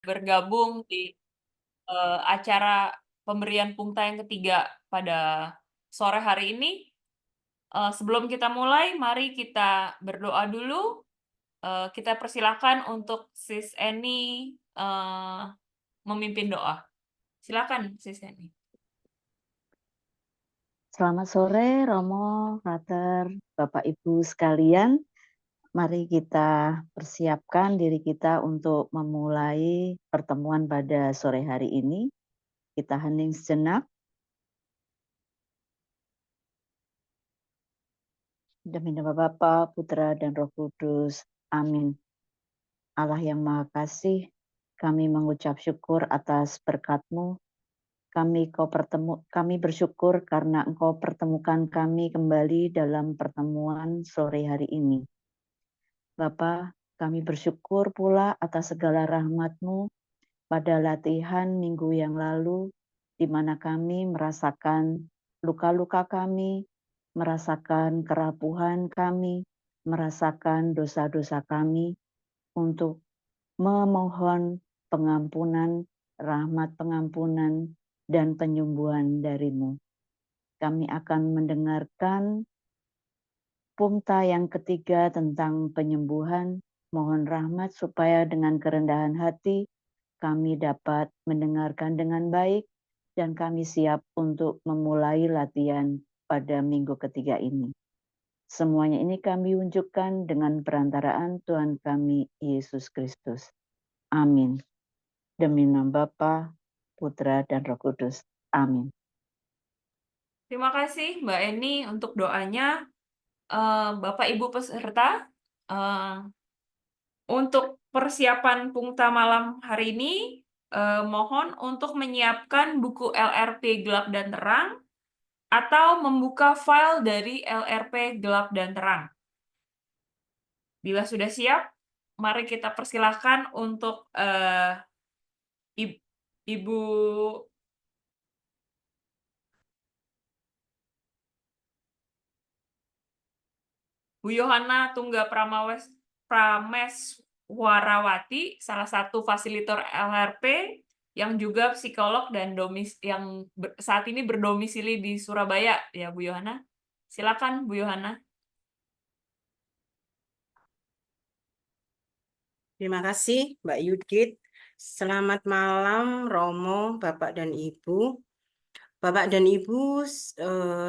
bergabung di acara pemberian pungta yang ketiga pada sore hari ini. Sebelum kita mulai, mari kita berdoa dulu. Kita persilakan untuk Sis Eni memimpin doa. Silakan, Sis Eni. Selamat sore, Romo, Frater, Bapak Ibu sekalian. Mari kita persiapkan diri kita untuk memulai pertemuan pada sore hari ini. Kita hening sejenak. Demi nama Bapa, Putra, dan Roh Kudus. Amin. Allah yang Maha Kasih, kami mengucap syukur atas berkat-Mu. Kami bersyukur karena Engkau pertemukan kami kembali dalam pertemuan sore hari ini. Bapa, kami bersyukur pula atas segala rahmat-Mu pada latihan minggu yang lalu, di mana kami merasakan luka-luka kami, merasakan kerapuhan kami, merasakan dosa-dosa kami, untuk memohon pengampunan, rahmat pengampunan, dan penyembuhan dari-Mu. Kami akan mendengarkan pungta yang ketiga tentang penyembuhan. Mohon rahmat supaya dengan kerendahan hati kami dapat mendengarkan dengan baik dan kami siap untuk memulai latihan pada minggu ketiga ini. Semuanya ini kami unjukkan dengan perantaraan Tuhan kami Yesus Kristus. Amin. Demi nama Bapa, Putra, dan Roh Kudus. Amin. Terima kasih Mbak Eni untuk doanya. Bapak Ibu peserta, untuk persiapan pungta malam hari ini, mohon untuk menyiapkan buku LRP Gelap dan Terang atau membuka file dari LRP Gelap dan Terang. Bila sudah siap, mari kita persilahkan untuk Ibu Bu Yohana Tungga Prameswarawati, salah satu fasilitator LRP yang juga psikolog dan yang saat ini berdomisili di Surabaya, ya Bu Yohana. Silakan Bu Yohana. Terima kasih Mbak Yudit. Selamat malam Romo, Bapak dan Ibu. Bapak dan Ibu,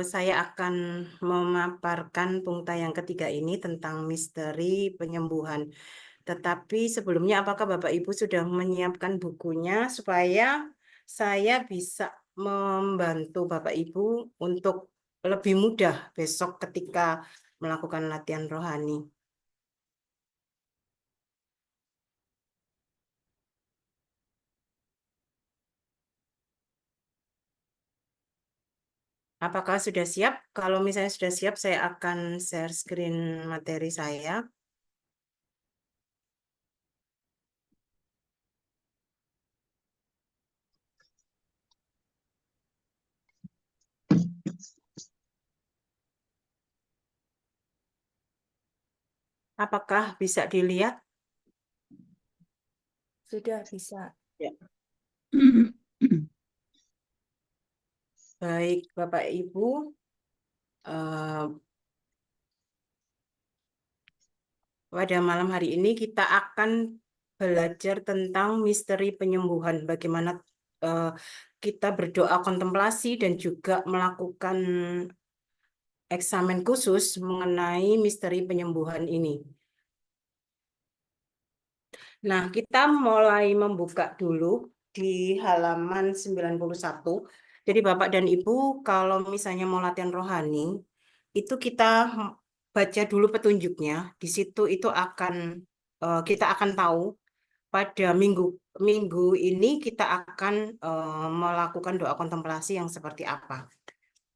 saya akan memaparkan pungta yang ketiga ini tentang misteri penyembuhan. Tetapi sebelumnya, apakah Bapak Ibu sudah menyiapkan bukunya supaya saya bisa membantu Bapak Ibu untuk lebih mudah besok ketika melakukan latihan rohani? Apakah sudah siap? Kalau misalnya sudah siap, saya akan share screen materi saya. Apakah bisa dilihat? Sudah bisa. Ya. Baik, Bapak Ibu. Pada malam hari ini kita akan belajar tentang misteri penyembuhan. Bagaimana kita berdoa kontemplasi dan juga melakukan eksamen khusus mengenai misteri penyembuhan ini. Nah, kita mulai membuka dulu di halaman 91. Jadi Bapak dan Ibu, kalau misalnya mau latihan rohani, itu kita baca dulu petunjuknya. Di situ itu kita akan tahu pada minggu ini kita akan melakukan doa kontemplasi yang seperti apa.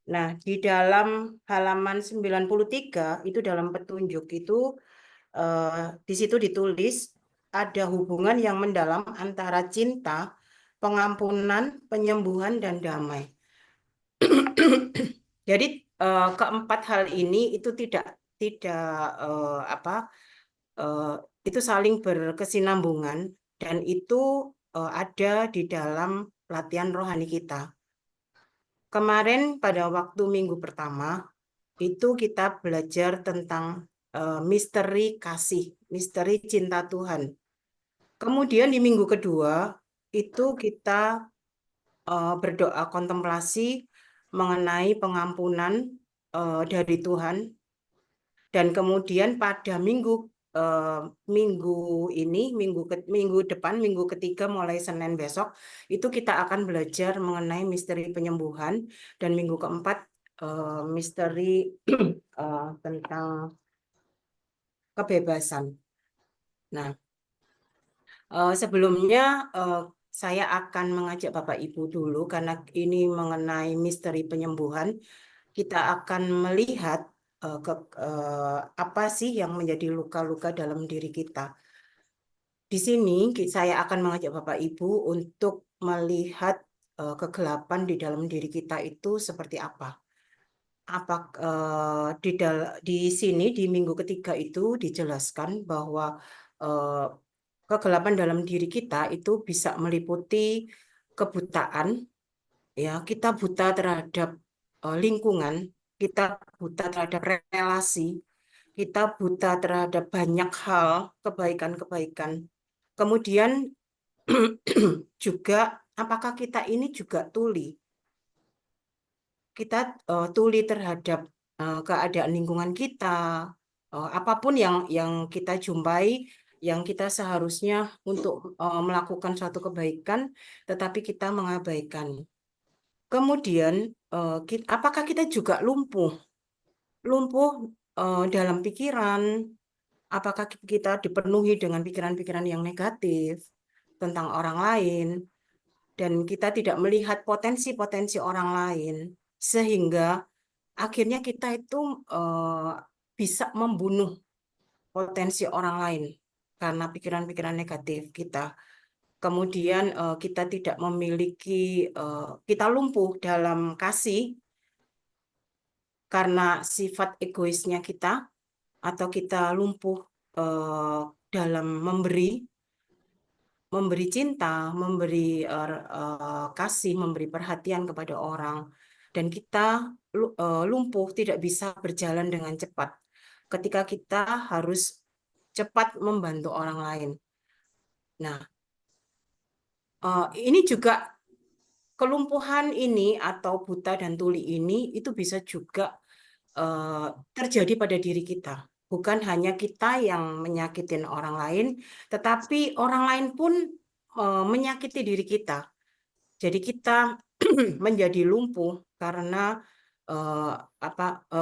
Nah, di dalam halaman 93 itu dalam petunjuk itu di situ ditulis ada hubungan yang mendalam antara cinta, pengampunan, penyembuhan, dan damai. Jadi keempat hal ini itu itu saling berkesinambungan dan itu ada di dalam latihan rohani kita. Kemarin pada waktu minggu pertama itu kita belajar tentang misteri kasih, misteri cinta Tuhan. Kemudian di minggu kedua itu kita berdoa kontemplasi mengenai pengampunan dari Tuhan. Dan kemudian pada minggu ini, minggu depan, minggu ketiga mulai Senin besok, itu kita akan belajar mengenai misteri penyembuhan, dan minggu keempat misteri tentang kebebasan. Nah, sebelumnya saya akan mengajak Bapak Ibu dulu, karena ini mengenai misteri penyembuhan. Kita akan melihat apa sih yang menjadi luka-luka dalam diri kita. Di sini saya akan mengajak Bapak Ibu untuk melihat kegelapan di dalam diri kita itu seperti apa. Di sini di minggu ketiga itu dijelaskan bahwa kegelapan dalam diri kita itu bisa meliputi kebutaan, ya, kita buta terhadap lingkungan, kita buta terhadap relasi, kita buta terhadap banyak hal, kebaikan-kebaikan. Kemudian juga apakah kita ini juga tuli? Kita tuli terhadap keadaan lingkungan kita, apapun yang kita jumpai, yang kita seharusnya untuk melakukan suatu kebaikan, tetapi kita mengabaikan. Kemudian, apakah kita juga lumpuh? Lumpuh dalam pikiran, apakah kita dipenuhi dengan pikiran-pikiran yang negatif tentang orang lain, dan kita tidak melihat potensi-potensi orang lain, sehingga akhirnya kita itu bisa membunuh potensi orang lain karena pikiran-pikiran negatif kita. Kemudian kita tidak memiliki, kita lumpuh dalam kasih karena sifat egoisnya kita, atau kita lumpuh dalam memberi cinta, memberi kasih, memberi perhatian kepada orang, dan kita lumpuh, tidak bisa berjalan dengan cepat ketika kita harus cepat membantu orang lain. Nah, ini juga kelumpuhan ini atau buta dan tuli ini itu bisa juga terjadi pada diri kita. Bukan hanya kita yang menyakitin orang lain, tetapi orang lain pun menyakiti diri kita. Jadi kita menjadi lumpuh karena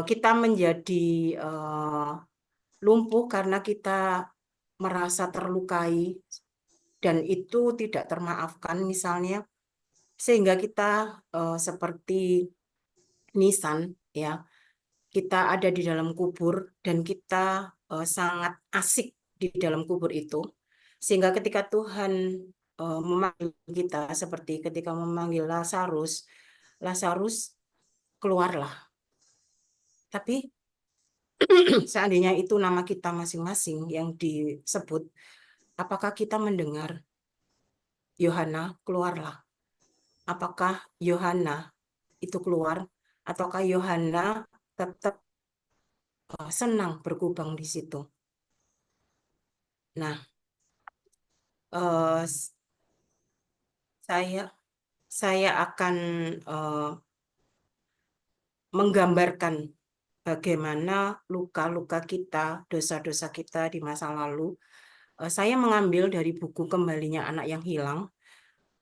kita menjadi lumpuh karena kita merasa terlukai dan itu tidak termaafkan misalnya, sehingga kita seperti nisan, ya, kita ada di dalam kubur dan kita sangat asik di dalam kubur itu, sehingga ketika Tuhan memanggil kita seperti ketika memanggil Lazarus, Lazarus keluarlah. Tapi seandainya itu nama kita masing-masing yang disebut, apakah kita mendengar Yohana keluarlah? Apakah Yohana itu keluar, ataukah Yohana tetap senang berkubang di situ? Nah, saya akan menggambarkan bagaimana luka-luka kita, dosa-dosa kita di masa lalu. Saya mengambil dari buku Kembalinya Anak yang Hilang.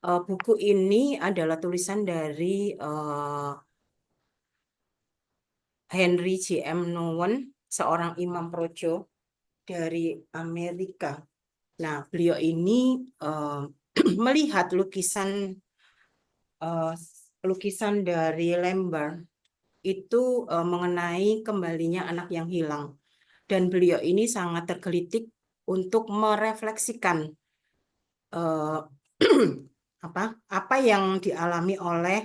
Buku ini adalah tulisan dari Henry J.M. Nouwen, seorang imam projo dari Amerika. Nah, beliau ini melihat lukisan dari Lambert itu mengenai kembalinya anak yang hilang. Dan beliau ini sangat tergelitik untuk merefleksikan apa yang dialami oleh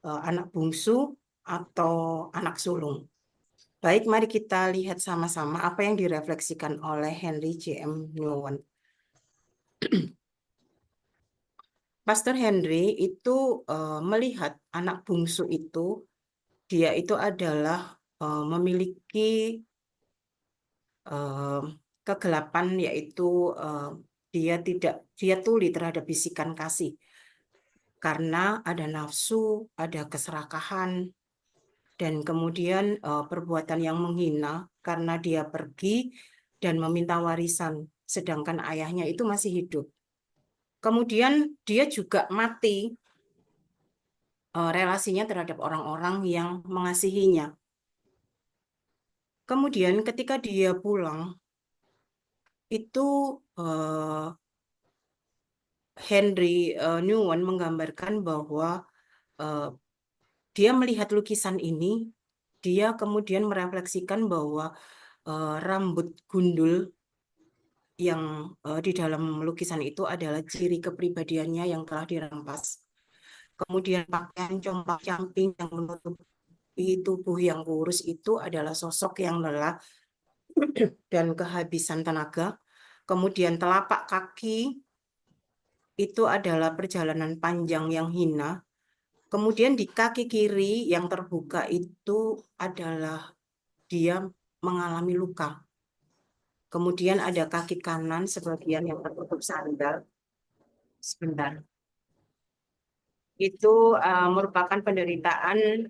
anak bungsu atau anak sulung. Baik, mari kita lihat sama-sama apa yang direfleksikan oleh Henry J.M. Nouwen. Pastor Henry itu melihat anak bungsu itu, dia itu adalah memiliki kegelapan, yaitu dia tuli terhadap bisikan kasih karena ada nafsu, ada keserakahan, dan kemudian perbuatan yang menghina karena dia pergi dan meminta warisan, sedangkan ayahnya itu masih hidup. Kemudian dia juga mati relasinya terhadap orang-orang yang mengasihinya. Kemudian ketika dia pulang, itu Henry Nguyen menggambarkan bahwa dia melihat lukisan ini, dia kemudian merefleksikan bahwa rambut gundul yang di dalam lukisan itu adalah ciri kepribadiannya yang telah dirampas. Kemudian pakaian compang-camping yang menutupi tubuh yang kurus itu adalah sosok yang lelah dan kehabisan tenaga. Kemudian telapak kaki itu adalah perjalanan panjang yang hina. Kemudian di kaki kiri yang terbuka itu adalah dia mengalami luka. Kemudian ada kaki kanan sebagian yang tertutup sandal. Sebentar. Itu merupakan penderitaan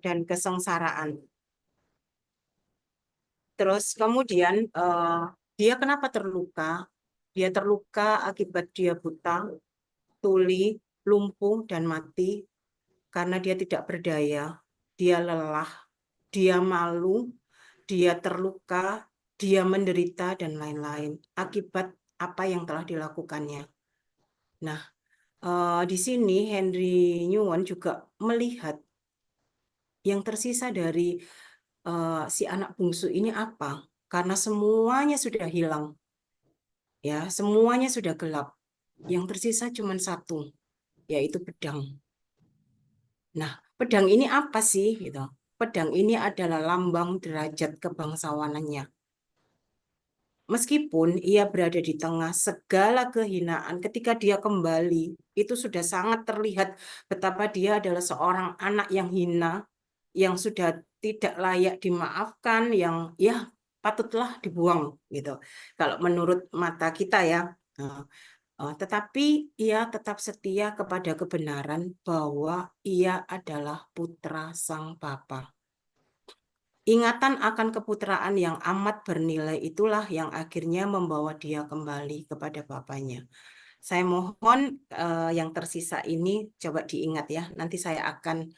dan kesengsaraan. Terus kemudian dia kenapa terluka? Dia terluka akibat dia buta, tuli, lumpuh, dan mati karena dia tidak berdaya, dia lelah, dia malu, dia terluka, dia menderita, dan lain-lain akibat apa yang telah dilakukannya. Nah, di sini Henry Nguyen juga melihat yang tersisa dari si anak bungsu ini apa? Karena semuanya sudah hilang, ya, semuanya sudah gelap. Yang tersisa cuma satu, yaitu pedang. Nah, pedang ini apa sih? Gitu. Pedang ini adalah lambang derajat kebangsawanannya. Meskipun ia berada di tengah segala kehinaan, ketika dia kembali, itu sudah sangat terlihat betapa dia adalah seorang anak yang hina, yang sudah tidak layak dimaafkan, yang ya patutlah dibuang gitu. Kalau menurut mata kita ya. Tetapi ia tetap setia kepada kebenaran bahwa ia adalah putra sang Bapa. Ingatan akan keputraan yang amat bernilai itulah yang akhirnya membawa dia kembali kepada Bapaknya. Saya mohon yang tersisa ini coba diingat ya. Nanti saya akan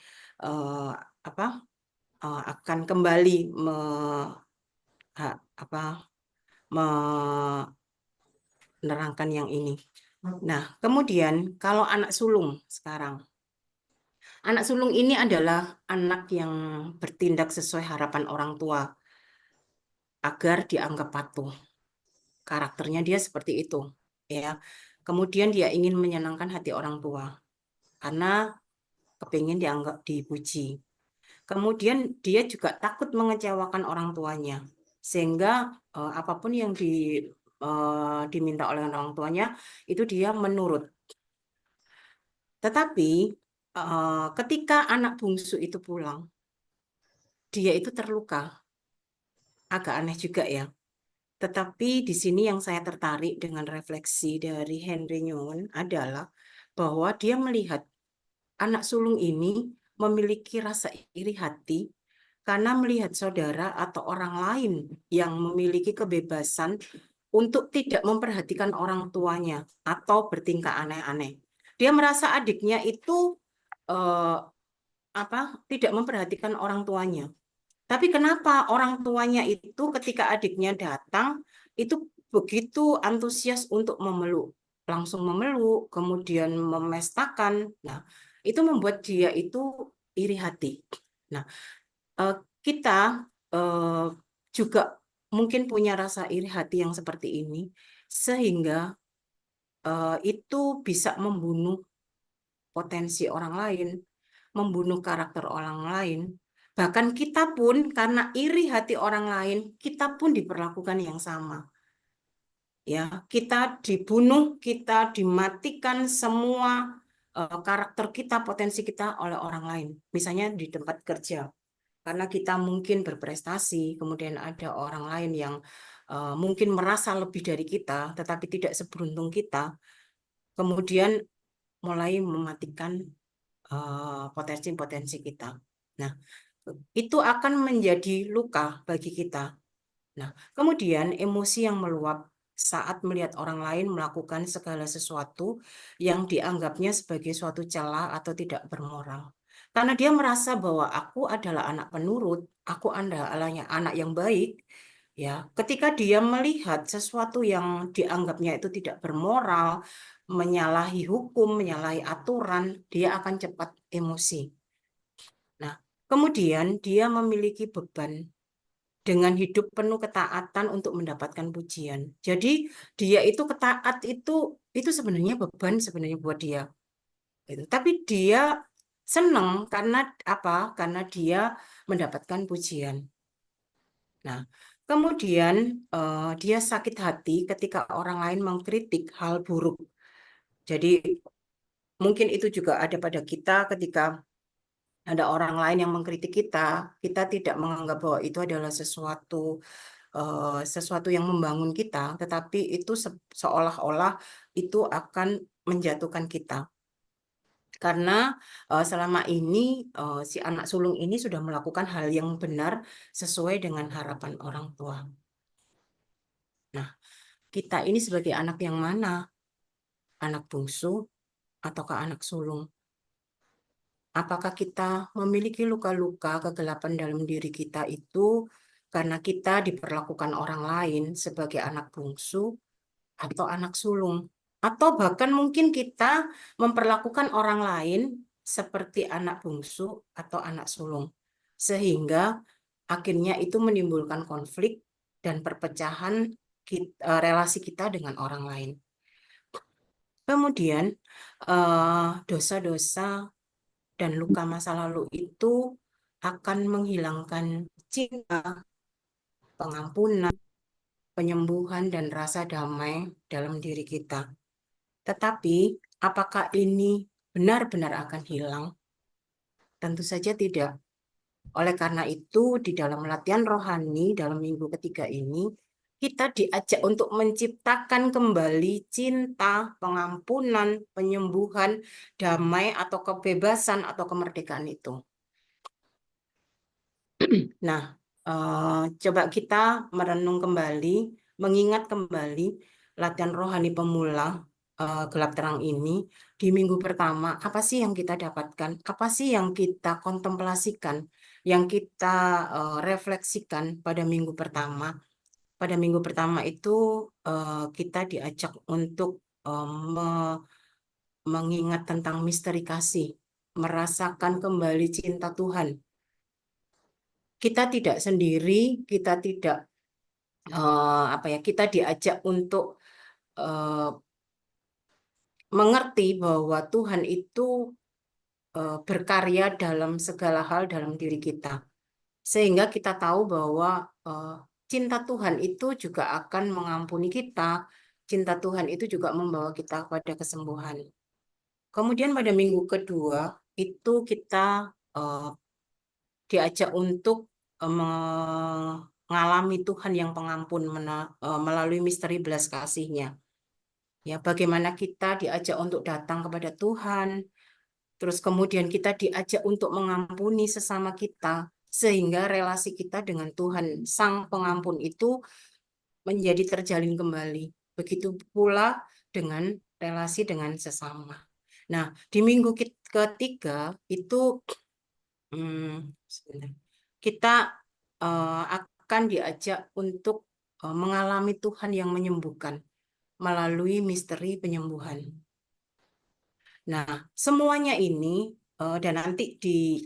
akan kembali menerangkan yang ini. Nah, kemudian kalau anak sulung sekarang. Anak sulung ini adalah anak yang bertindak sesuai harapan orang tua agar dianggap patuh. Karakternya dia seperti itu, ya. Kemudian dia ingin menyenangkan hati orang tua karena kepingin dianggap dipuji. Kemudian dia juga takut mengecewakan orang tuanya, sehingga apapun yang diminta oleh orang tuanya itu dia menurut. Tetapi ketika anak bungsu itu pulang, dia itu terluka. Agak aneh juga ya. Tetapi di sini yang saya tertarik dengan refleksi dari Henry Nguyen adalah bahwa dia melihat anak sulung ini memiliki rasa iri hati karena melihat saudara atau orang lain yang memiliki kebebasan untuk tidak memperhatikan orang tuanya atau bertingkah aneh-aneh. Dia merasa adiknya itu tidak memperhatikan orang tuanya. Tapi kenapa orang tuanya itu ketika adiknya datang itu begitu antusias untuk memeluk, langsung memeluk, kemudian memestakan. Nah, itu membuat dia itu iri hati. Nah, kita juga mungkin punya rasa iri hati yang seperti ini, sehingga itu bisa membunuh potensi orang lain, membunuh karakter orang lain. Bahkan kita pun karena iri hati orang lain, kita pun diperlakukan yang sama. ya, kita dibunuh, kita dimatikan semua karakter kita, potensi kita oleh orang lain. Misalnya di tempat kerja, karena kita mungkin berprestasi, kemudian ada orang lain yang mungkin merasa lebih dari kita, tetapi tidak seberuntung kita, kemudian mulai mematikan potensi-potensi kita. Nah, itu akan menjadi luka bagi kita. Nah, kemudian emosi yang meluap saat melihat orang lain melakukan segala sesuatu yang dianggapnya sebagai suatu celah atau tidak bermoral. Karena dia merasa bahwa aku adalah anak penurut, aku adalah anak yang baik, ya. Ketika dia melihat sesuatu yang dianggapnya itu tidak bermoral, menyalahi hukum, menyalahi aturan, dia akan cepat emosi. Nah, kemudian dia memiliki beban dengan hidup penuh ketaatan untuk mendapatkan pujian. Jadi dia itu ketaat itu sebenarnya beban sebenarnya buat dia. Tapi dia senang karena apa? Karena dia mendapatkan pujian. Nah, kemudian dia sakit hati ketika orang lain mengkritik hal buruk. Jadi mungkin itu juga ada pada kita ketika ada orang lain yang mengkritik kita, kita tidak menganggap bahwa itu adalah sesuatu yang membangun kita, tetapi itu seolah-olah itu akan menjatuhkan kita. Karena selama ini si anak sulung ini sudah melakukan hal yang benar sesuai dengan harapan orang tua. Nah, kita ini sebagai anak yang mana? Anak bungsu ataukah anak sulung? Apakah kita memiliki luka-luka kegelapan dalam diri kita itu karena kita diperlakukan orang lain sebagai anak bungsu atau anak sulung? Atau bahkan mungkin kita memperlakukan orang lain seperti anak bungsu atau anak sulung. Sehingga akhirnya itu menimbulkan konflik dan perpecahan relasi kita dengan orang lain. Kemudian dosa-dosa dan luka masa lalu itu akan menghilangkan cinta, pengampunan, penyembuhan, dan rasa damai dalam diri kita. Tetapi, apakah ini benar-benar akan hilang? Tentu saja tidak. Oleh karena itu, di dalam latihan rohani, dalam minggu ketiga ini, kita diajak untuk menciptakan kembali cinta, pengampunan, penyembuhan, damai, atau kebebasan, atau kemerdekaan itu. Nah, coba kita merenung kembali, mengingat kembali latihan rohani pemula gelap terang ini di minggu pertama. Apa sih yang kita dapatkan? Apa sih yang kita kontemplasikan, yang kita refleksikan pada minggu pertama? Pada minggu pertama itu kita diajak untuk mengingat tentang misteri kasih, merasakan kembali cinta Tuhan. Kita tidak sendiri, kita tidak kita diajak untuk mengerti bahwa Tuhan itu berkarya dalam segala hal dalam diri kita, sehingga kita tahu bahwa cinta Tuhan itu juga akan mengampuni kita, cinta Tuhan itu juga membawa kita pada kesembuhan. Kemudian pada minggu kedua itu kita diajak untuk mengalami Tuhan yang pengampun melalui misteri belas kasih-Nya. Ya, bagaimana kita diajak untuk datang kepada Tuhan, terus kemudian kita diajak untuk mengampuni sesama kita, sehingga relasi kita dengan Tuhan, Sang Pengampun itu menjadi terjalin kembali. Begitu pula dengan relasi dengan sesama. Nah, di minggu ketiga itu kita akan diajak untuk mengalami Tuhan yang menyembuhkan melalui misteri penyembuhan. Nah, semuanya ini dan nanti di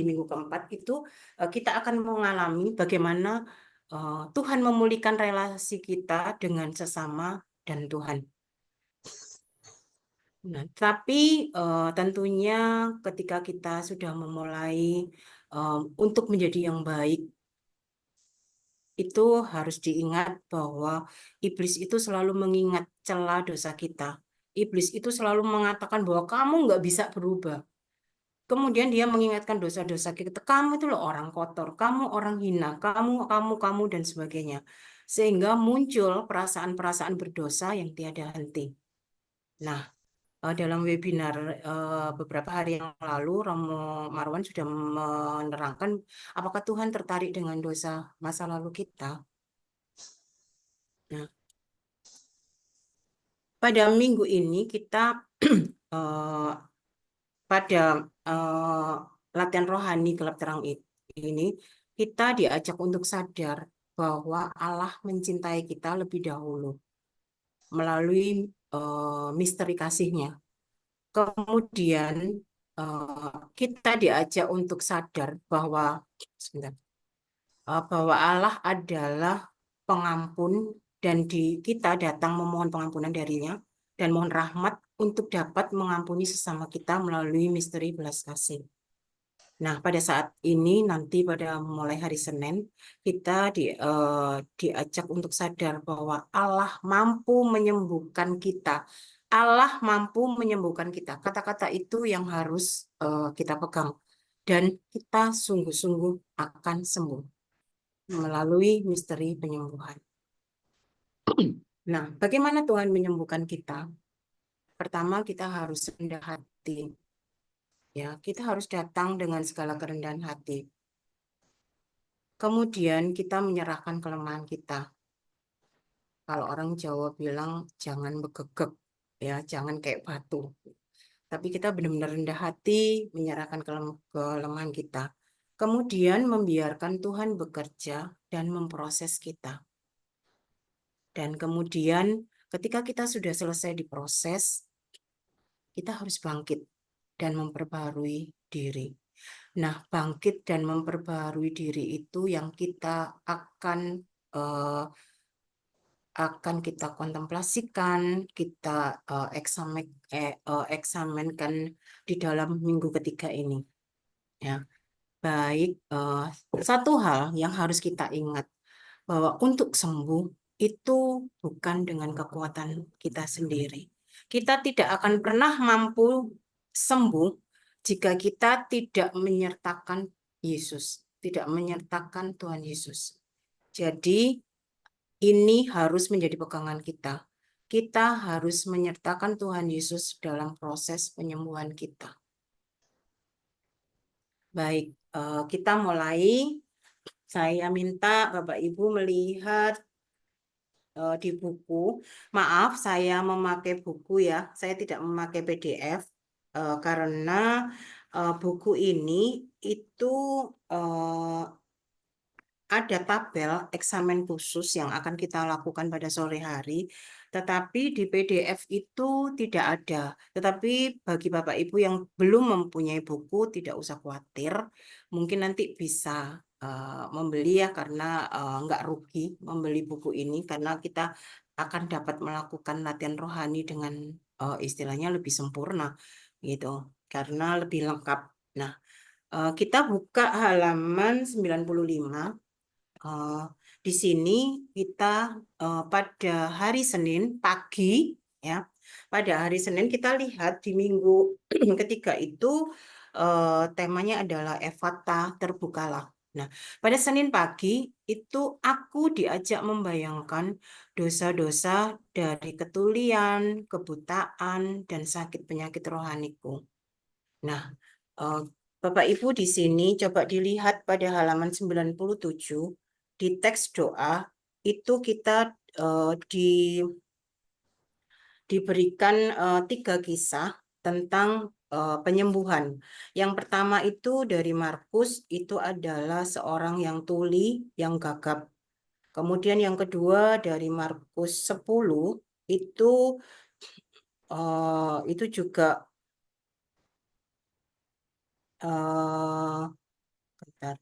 minggu keempat itu kita akan mengalami bagaimana Tuhan memulihkan relasi kita dengan sesama dan Tuhan. Nah, tapi tentunya ketika kita sudah memulai untuk menjadi yang baik, itu harus diingat bahwa iblis itu selalu mengingat celah dosa kita. Iblis itu selalu mengatakan bahwa kamu nggak bisa berubah. Kemudian dia mengingatkan dosa-dosa kita. Kamu itu loh orang kotor, kamu orang hina, kamu, dan sebagainya. Sehingga muncul perasaan-perasaan berdosa yang tiada henti. Nah, dalam webinar beberapa hari yang lalu, Romo Marwan sudah menerangkan apakah Tuhan tertarik dengan dosa masa lalu kita. Nah, pada minggu ini kita pada latihan rohani gelap terang ini, kita diajak untuk sadar bahwa Allah mencintai kita lebih dahulu melalui misteri kasih-Nya. Kemudian kita diajak untuk sadar bahwa bahwa Allah adalah pengampun dan kita datang memohon pengampunan darinya dan mohon rahmat untuk dapat mengampuni sesama kita melalui misteri belas kasih. Nah, pada saat ini nanti pada mulai hari Senin kita diajak untuk sadar bahwa Allah mampu menyembuhkan kita. Allah mampu menyembuhkan kita. Kata-kata itu yang harus kita pegang dan kita sungguh-sungguh akan sembuh melalui misteri penyembuhan. Nah, bagaimana Tuhan menyembuhkan kita? Pertama, kita harus rendah hati. Ya, kita harus datang dengan segala kerendahan hati. Kemudian kita menyerahkan kelemahan kita. Kalau orang Jawa bilang jangan begegek, ya, jangan kayak batu. Tapi kita benar-benar rendah hati, menyerahkan kelemahan kita. Kemudian membiarkan Tuhan bekerja dan memproses kita. Dan kemudian ketika kita sudah selesai diproses, kita harus bangkit dan memperbarui diri. Nah, bangkit dan memperbarui diri itu yang kita akan kita kontemplasikan, kita eksaminkan di dalam minggu ketiga ini. Ya, baik. Satu hal yang harus kita ingat bahwa untuk sembuh itu bukan dengan kekuatan kita sendiri. Kita tidak akan pernah mampu sembuh jika kita tidak menyertakan Yesus, tidak menyertakan Tuhan Yesus. Jadi ini harus menjadi pegangan kita. Kita harus menyertakan Tuhan Yesus dalam proses penyembuhan kita. Baik, kita mulai. Saya minta Bapak Ibu melihat di buku. Maaf, saya memakai buku ya. Saya tidak memakai PDF karena buku ini itu ada tabel eksamen khusus yang akan kita lakukan pada sore hari, tetapi di PDF itu tidak ada. Tetapi bagi Bapak Ibu yang belum mempunyai buku, tidak usah khawatir. Mungkin nanti bisa membeli ya, karena nggak rugi membeli buku ini, karena kita akan dapat melakukan latihan rohani dengan istilahnya lebih sempurna, gitu, karena lebih lengkap. Nah, kita buka halaman 95. Di sini kita pada hari Senin pagi, ya, pada hari Senin kita lihat di minggu ketiga itu temanya adalah Efata, terbukalah. Nah, pada Senin pagi itu aku diajak membayangkan dosa-dosa dari ketulian, kebutaan, dan sakit penyakit rohaniku. Nah, Bapak Ibu di sini coba dilihat pada halaman 97. Di teks doa itu kita diberikan 3 kisah tentang penyembuhan. Yang pertama itu dari Markus, itu adalah seorang yang tuli, yang gagap. Kemudian yang kedua dari Markus 10, itu juga bentar.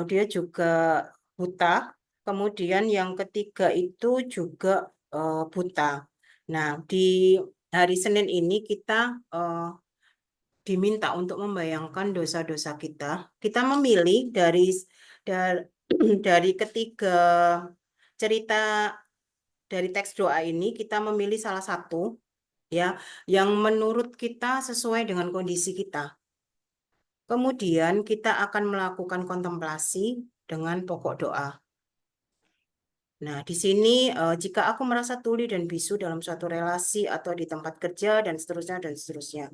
Dia juga buta. Kemudian yang ketiga itu juga buta. Nah, di hari Senin ini kita diminta untuk membayangkan dosa-dosa kita, kita memilih dari ketiga cerita dari teks doa ini, kita memilih salah satu ya yang menurut kita sesuai dengan kondisi kita. Kemudian kita akan melakukan kontemplasi dengan pokok doa. Nah, di sini jika aku merasa tuli dan bisu dalam suatu relasi atau di tempat kerja dan seterusnya,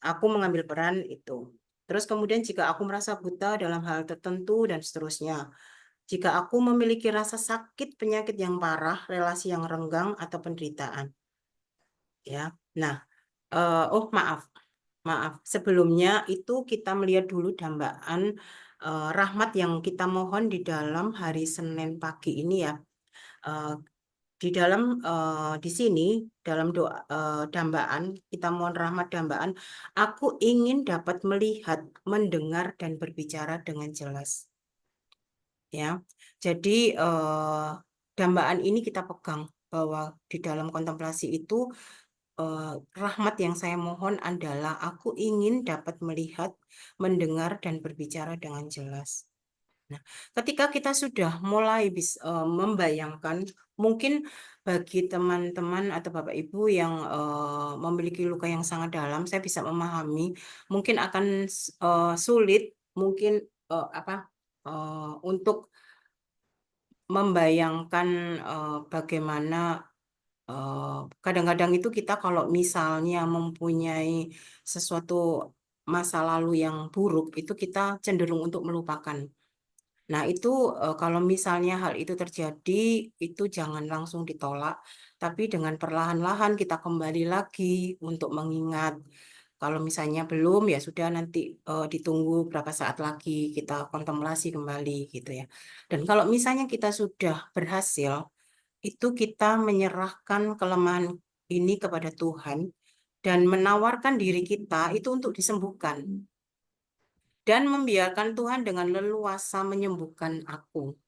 aku mengambil peran itu. Terus kemudian jika aku merasa buta dalam hal tertentu dan seterusnya. Jika aku memiliki rasa sakit, penyakit yang parah, relasi yang renggang atau penderitaan. Ya. Nah, maaf. Sebelumnya itu kita melihat dulu dambaan rahmat yang kita mohon di dalam hari Senin pagi ini ya. Di sini dalam doa dambaan kita mohon rahmat dambaan, aku ingin dapat melihat, mendengar dan berbicara dengan jelas. Ya. Jadi dambaan ini kita pegang bahwa di dalam kontemplasi itu rahmat yang saya mohon adalah aku ingin dapat melihat, mendengar dan berbicara dengan jelas. Nah, ketika kita sudah mulai membayangkan, mungkin bagi teman-teman atau Bapak Ibu yang memiliki luka yang sangat dalam, saya bisa memahami, mungkin akan sulit, mungkin untuk membayangkan bagaimana kadang-kadang itu kita kalau misalnya mempunyai sesuatu masa lalu yang buruk, itu kita cenderung untuk melupakan. Nah, itu kalau misalnya hal itu terjadi, itu jangan langsung ditolak, tapi dengan perlahan-lahan kita kembali lagi untuk mengingat. Kalau misalnya belum, ya sudah nanti ditunggu berapa saat lagi kita kontemplasi kembali gitu ya. Dan kalau misalnya kita sudah berhasil, itu kita menyerahkan kelemahan ini kepada Tuhan dan menawarkan diri kita itu untuk disembuhkan. Dan membiarkan Tuhan dengan leluasa menyembuhkan aku.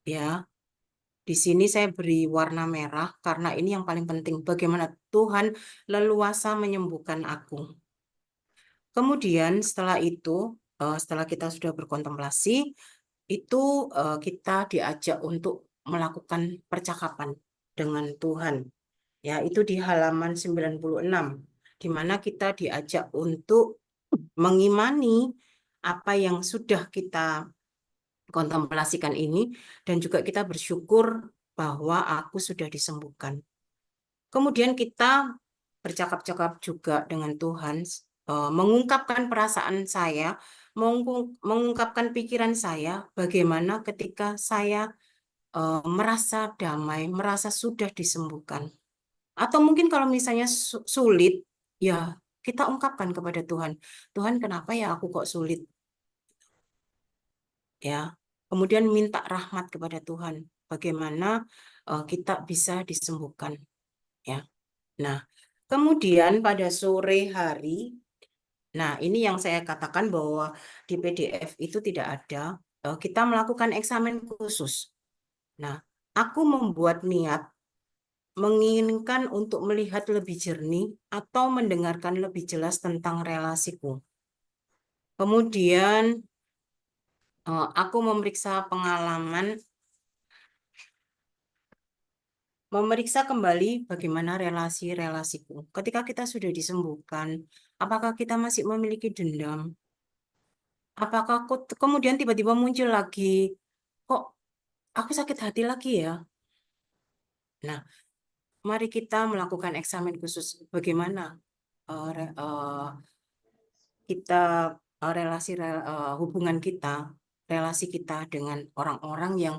Ya, di sini saya beri warna merah karena ini yang paling penting. Bagaimana Tuhan leluasa menyembuhkan aku. Kemudian setelah itu, setelah kita sudah berkontemplasi, itu kita diajak untuk melakukan percakapan dengan Tuhan. Ya, itu di halaman 96, di mana kita diajak untuk mengimani apa yang sudah kita kontemplasikan ini, dan juga kita bersyukur bahwa aku sudah disembuhkan. Kemudian kita bercakap-cakap juga dengan Tuhan, mengungkapkan perasaan saya, mengungkapkan pikiran saya, bagaimana ketika saya merasa damai, merasa sudah disembuhkan. Atau mungkin kalau misalnya sulit, ya kita ungkapkan kepada Tuhan, Tuhan kenapa ya aku kok sulit? Ya, kemudian minta rahmat kepada Tuhan, bagaimana kita bisa disembuhkan. Ya, nah kemudian pada sore hari, nah ini yang saya katakan bahwa di PDF itu tidak ada, kita melakukan eksamen khusus. Nah, aku membuat niat menginginkan untuk melihat lebih jernih atau mendengarkan lebih jelas tentang relasiku. Kemudian aku memeriksa kembali bagaimana relasi-relasiku. Ketika kita sudah disembuhkan, apakah kita masih memiliki dendam? Apakah kemudian tiba-tiba muncul lagi, kok aku sakit hati lagi ya? Nah, mari kita melakukan eksamen khusus bagaimana kita hubungan kita, relasi kita dengan orang-orang yang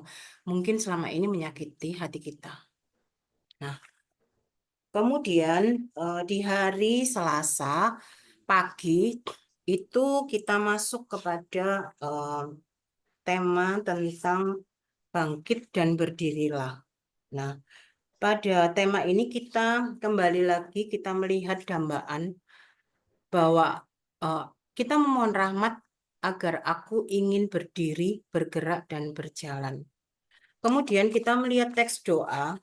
mungkin selama ini menyakiti hati kita. Nah, kemudian di hari Selasa pagi itu kita masuk kepada tema tentang bangkit dan berdirilah. Nah, pada tema ini kita kembali lagi kita melihat dambaan bahwa kita memohon rahmat agar aku ingin berdiri, bergerak, dan berjalan. Kemudian kita melihat teks doa,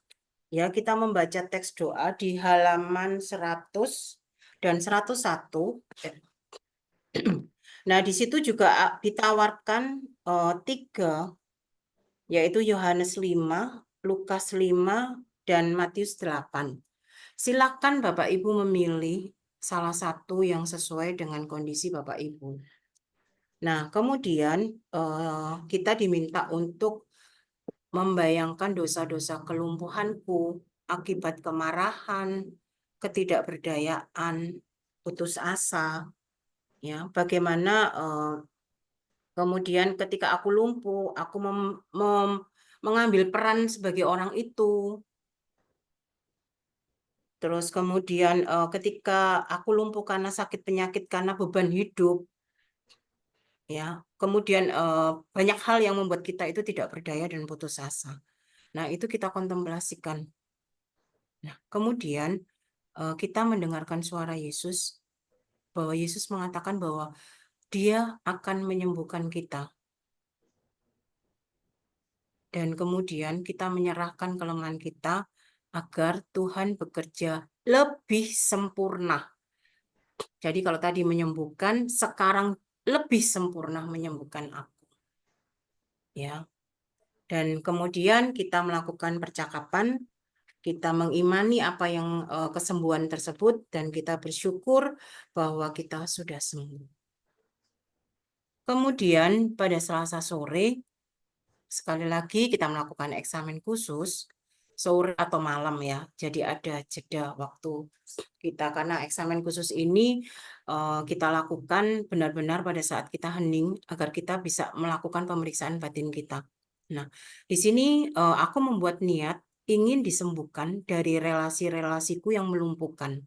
ya kita membaca teks doa di halaman 100 dan 101. Nah, di situ juga ditawarkan 3, yaitu Yohanes 5, Lukas 5, dan Matius 8. Silakan Bapak Ibu memilih salah satu yang sesuai dengan kondisi Bapak Ibu. Nah, kemudian kita diminta untuk membayangkan dosa-dosa kelumpuhanku akibat kemarahan, ketidakberdayaan, putus asa, ya. Bagaimana kemudian ketika aku lumpuh, aku mengambil peran sebagai orang itu. Terus kemudian ketika aku lumpuh karena sakit penyakit, karena beban hidup, ya. Kemudian banyak hal yang membuat kita itu tidak berdaya dan putus asa. Nah, itu kita kontemplasikan. Nah, kemudian kita mendengarkan suara Yesus, bahwa Yesus mengatakan bahwa Dia akan menyembuhkan kita. Dan kemudian kita menyerahkan kelemahan kita agar Tuhan bekerja lebih sempurna. Jadi kalau tadi menyembuhkan, sekarang lebih sempurna menyembuhkan aku. Ya. Dan kemudian kita melakukan percakapan, kita mengimani apa yang kesembuhan tersebut, dan kita bersyukur bahwa kita sudah sembuh. Kemudian pada Selasa sore, sekali lagi kita melakukan eksamen khusus, sore atau malam ya. Jadi ada jeda waktu kita, karena eksamen khusus ini kita lakukan benar-benar pada saat kita hening, agar kita bisa melakukan pemeriksaan batin kita. Nah, di sini aku membuat niat ingin disembuhkan dari relasi-relasiku yang melumpuhkan.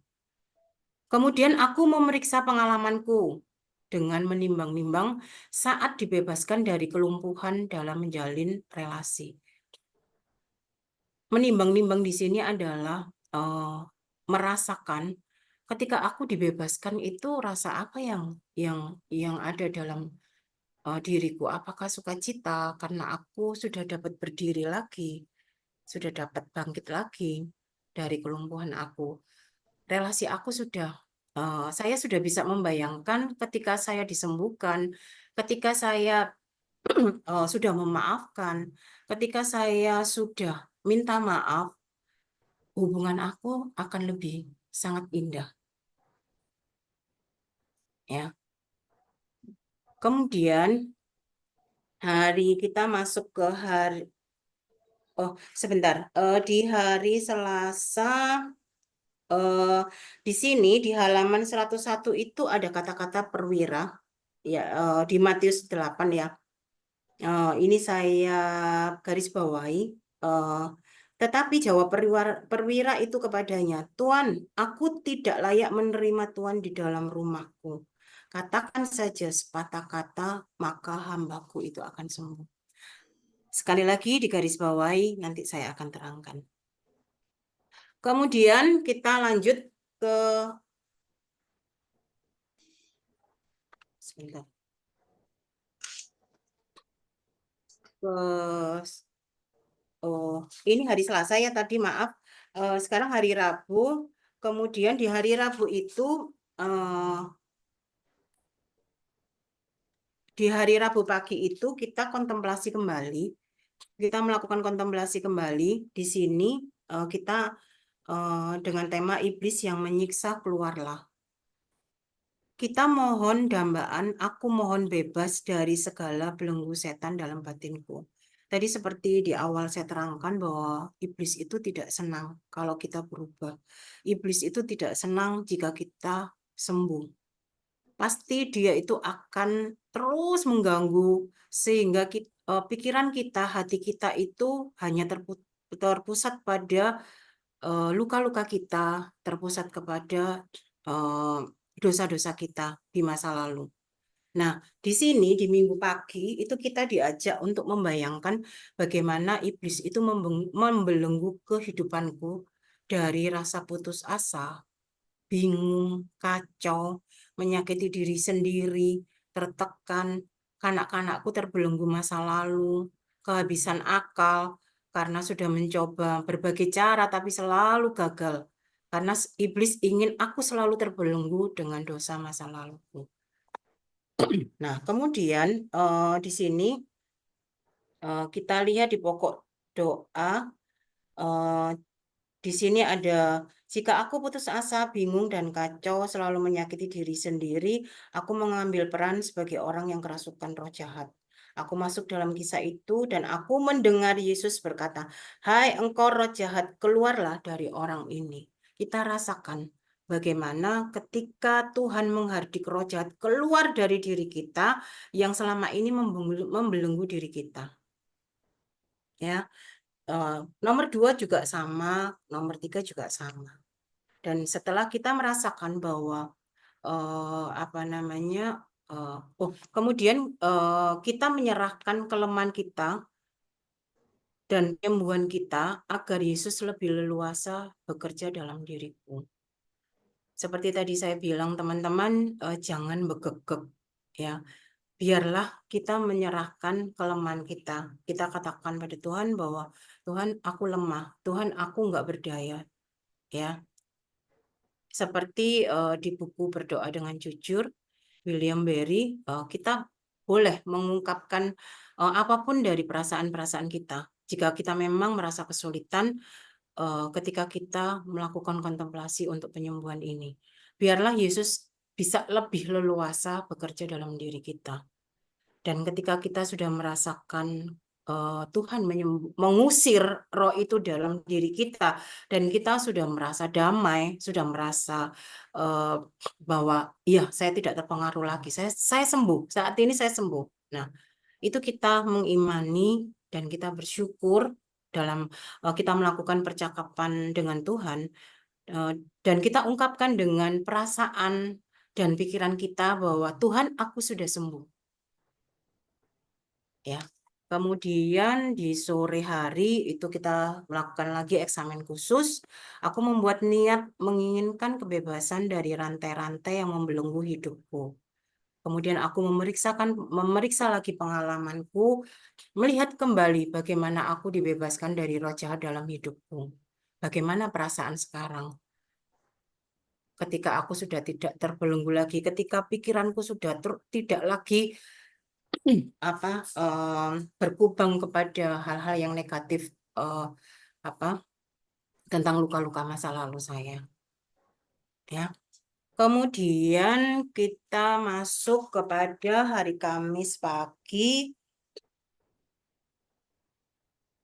Kemudian aku memeriksa pengalamanku dengan menimbang-nimbang saat dibebaskan dari kelumpuhan dalam menjalin relasi. Menimbang-nimbang di sini adalah merasakan ketika aku dibebaskan itu rasa apa yang ada dalam diriku. Apakah sukacita karena aku sudah dapat berdiri lagi, sudah dapat bangkit lagi dari kelumpuhan aku. Relasi aku saya sudah bisa membayangkan ketika saya disembuhkan, ketika saya sudah memaafkan, ketika saya sudah minta maaf, hubungan aku akan lebih sangat indah. Ya. Kemudian kita masuk ke hari, sebentar, di hari Selasa, di sini di halaman 101 itu ada kata-kata perwira, ya, di Matius 8 ya. Ini saya garis bawahi. Tetapi jawab perwira itu kepadanya, "Tuan, aku tidak layak menerima Tuan di dalam rumahku. Katakan saja sepatah kata, maka hambaku itu akan sembuh." Sekali lagi di garis bawahi, nanti saya akan terangkan. Kemudian kita lanjut ke sebentar. Ini hari Selasa ya tadi, maaf. Sekarang hari Rabu. Kemudian di hari Rabu itu, di hari Rabu pagi itu kita kontemplasi kembali. Kita melakukan kontemplasi kembali. Di sini kita dengan tema iblis yang menyiksa keluarlah. Kita mohon dambaan, aku mohon bebas dari segala belenggu setan dalam batinku. Tadi seperti di awal saya terangkan bahwa iblis itu tidak senang kalau kita berubah. Iblis itu tidak senang jika kita sembuh. Pasti dia itu akan terus mengganggu sehingga pikiran kita, hati kita itu hanya terpusat pada luka-luka kita, terpusat kepada dosa-dosa kita di masa lalu. Nah, di sini di minggu pagi itu kita diajak untuk membayangkan bagaimana iblis itu membelenggu kehidupanku dari rasa putus asa, bingung, kacau, menyakiti diri sendiri, tertekan, kanak-kanakku terbelenggu masa lalu, kehabisan akal, karena sudah mencoba berbagai cara tapi selalu gagal. karena iblis ingin aku selalu terbelenggu dengan dosa masa laluku. Nah, kemudian di sini kita lihat di pokok doa, di sini ada, jika aku putus asa, bingung, dan kacau, selalu menyakiti diri sendiri, aku mengambil peran sebagai orang yang kerasukan roh jahat. Aku masuk dalam kisah itu dan aku mendengar Yesus berkata, "Hai engkau roh jahat, keluarlah dari orang ini." Kita rasakan bagaimana ketika Tuhan menghardik roh jahat keluar dari diri kita yang selama ini membelenggu diri kita. Ya, nomor 2 juga sama, nomor 3 juga sama. Dan setelah kita merasakan bahwa kemudian kita menyerahkan kelemahan kita dan penyembuhan kita agar Yesus lebih leluasa bekerja dalam diriku. Seperti tadi saya bilang, teman-teman, jangan begegek, ya. Biarlah kita menyerahkan kelemahan kita. Kita katakan pada Tuhan bahwa Tuhan, aku lemah, Tuhan, aku nggak berdaya, ya. Seperti di buku Berdoa dengan Jujur, William Barry, kita boleh mengungkapkan apapun dari perasaan-perasaan kita. Jika kita memang merasa kesulitan ketika kita melakukan kontemplasi untuk penyembuhan ini, biarlah Yesus bisa lebih leluasa bekerja dalam diri kita. Dan ketika kita sudah merasakan Tuhan mengusir roh itu dalam diri kita, dan kita sudah merasa damai, sudah merasa bahwa iya, saya tidak terpengaruh lagi, saya sembuh, saat ini saya sembuh. Nah, itu kita mengimani dan kita bersyukur dalam kita melakukan percakapan dengan Tuhan, dan kita ungkapkan dengan perasaan dan pikiran kita bahwa Tuhan, aku sudah sembuh. Ya. Kemudian di sore hari itu kita melakukan lagi eksamen khusus. Aku membuat niat menginginkan kebebasan dari rantai-rantai yang membelenggu hidupku. Kemudian aku memeriksa lagi pengalamanku, melihat kembali bagaimana aku dibebaskan dari roh jahat dalam hidupku. Bagaimana perasaan sekarang? Ketika aku sudah tidak terbelenggu lagi, ketika pikiranku sudah tidak lagi berkubang kepada hal-hal yang negatif tentang luka-luka masa lalu saya. Ya. Kemudian kita masuk kepada hari Kamis pagi.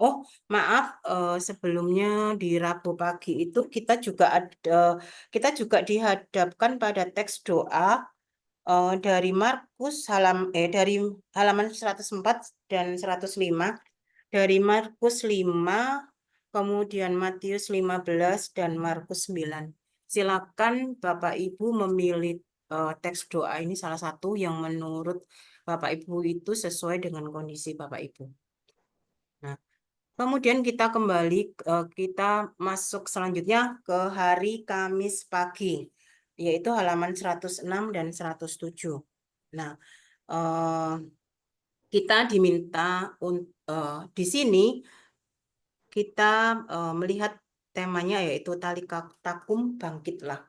Oh, maaf, sebelumnya di Rabu pagi itu kita juga dihadapkan pada teks doa dari dari halaman 104 dan 105, dari Markus 5, kemudian Matius 15 dan Markus 9. Silakan Bapak Ibu memilih teks doa ini salah satu yang menurut Bapak Ibu itu sesuai dengan kondisi Bapak Ibu. Nah, kemudian kita kembali, kita masuk selanjutnya ke hari Kamis pagi, yaitu halaman 106 dan 107. Nah, kita diminta di sini kita melihat temanya yaitu tali takum bangkitlah.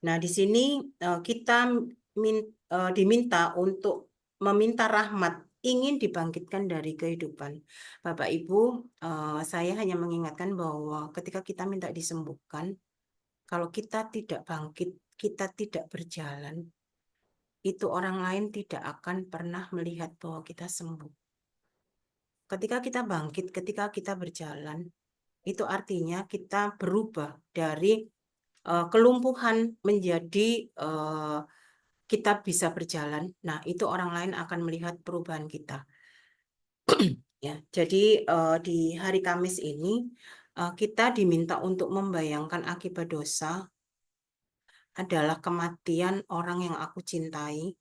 Nah, di sini kita diminta untuk meminta rahmat, ingin dibangkitkan dari kehidupan. Bapak Ibu, saya hanya mengingatkan bahwa ketika kita minta disembuhkan, kalau kita tidak bangkit, kita tidak berjalan, itu orang lain tidak akan pernah melihat bahwa kita sembuh. Ketika kita bangkit, ketika kita berjalan, itu artinya kita berubah dari kelumpuhan menjadi kita bisa berjalan. Nah, itu orang lain akan melihat perubahan kita. Ya, jadi di hari Kamis ini kita diminta untuk membayangkan akibat dosa adalah kematian orang yang aku cintai,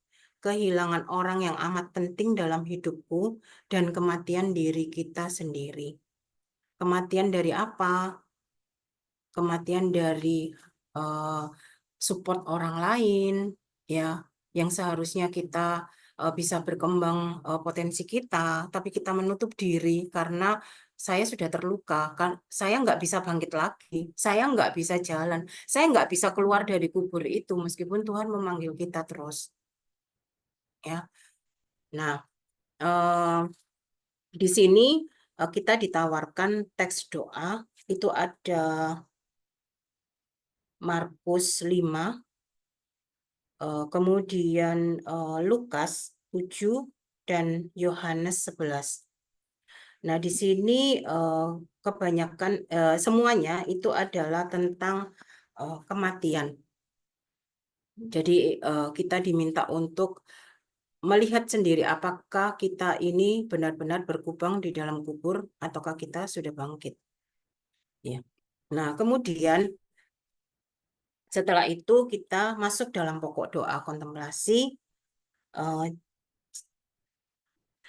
kehilangan orang yang amat penting dalam hidupku, dan kematian diri kita sendiri. Kematian dari apa? Kematian dari support orang lain, ya, yang seharusnya kita bisa berkembang potensi kita, tapi kita menutup diri karena saya sudah terluka, kan saya nggak bisa bangkit lagi, saya nggak bisa jalan, saya nggak bisa keluar dari kubur itu meskipun Tuhan memanggil kita terus. Ya, nah di sini kita ditawarkan teks doa itu ada Markus 5, kemudian Lukas 7 dan Yohanes 11. Nah, di sini kebanyakan semuanya itu adalah tentang kematian. Jadi kita diminta untuk melihat sendiri apakah kita ini benar-benar berkubang di dalam kubur ataukah kita sudah bangkit. Ya. Nah, kemudian setelah itu kita masuk dalam pokok doa kontemplasi.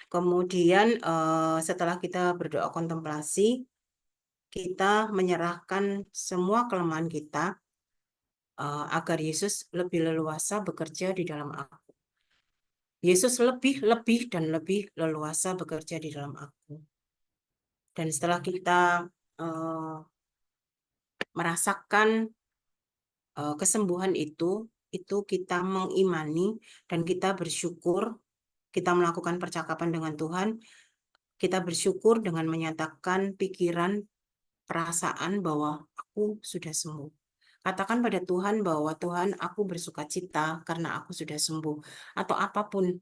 Kemudian setelah kita berdoa kontemplasi, kita menyerahkan semua kelemahan kita agar Yesus lebih leluasa bekerja di dalam aku. Yesus lebih dan lebih leluasa bekerja di dalam aku. Dan setelah kita merasakan kesembuhan itu kita mengimani dan kita bersyukur, kita melakukan percakapan dengan Tuhan, kita bersyukur dengan menyatakan pikiran, perasaan bahwa aku sudah sembuh. Katakan pada Tuhan bahwa Tuhan, aku bersuka cita karena aku sudah sembuh. Atau apapun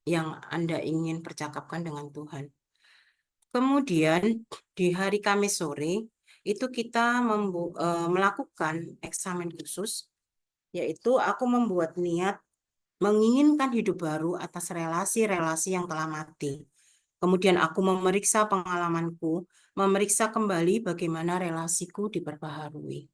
yang Anda ingin percakapkan dengan Tuhan. Kemudian di hari Kamis sore itu kita melakukan eksamen khusus, yaitu aku membuat niat menginginkan hidup baru atas relasi-relasi yang telah mati. Kemudian aku memeriksa pengalamanku, memeriksa kembali bagaimana relasiku diperbaharui.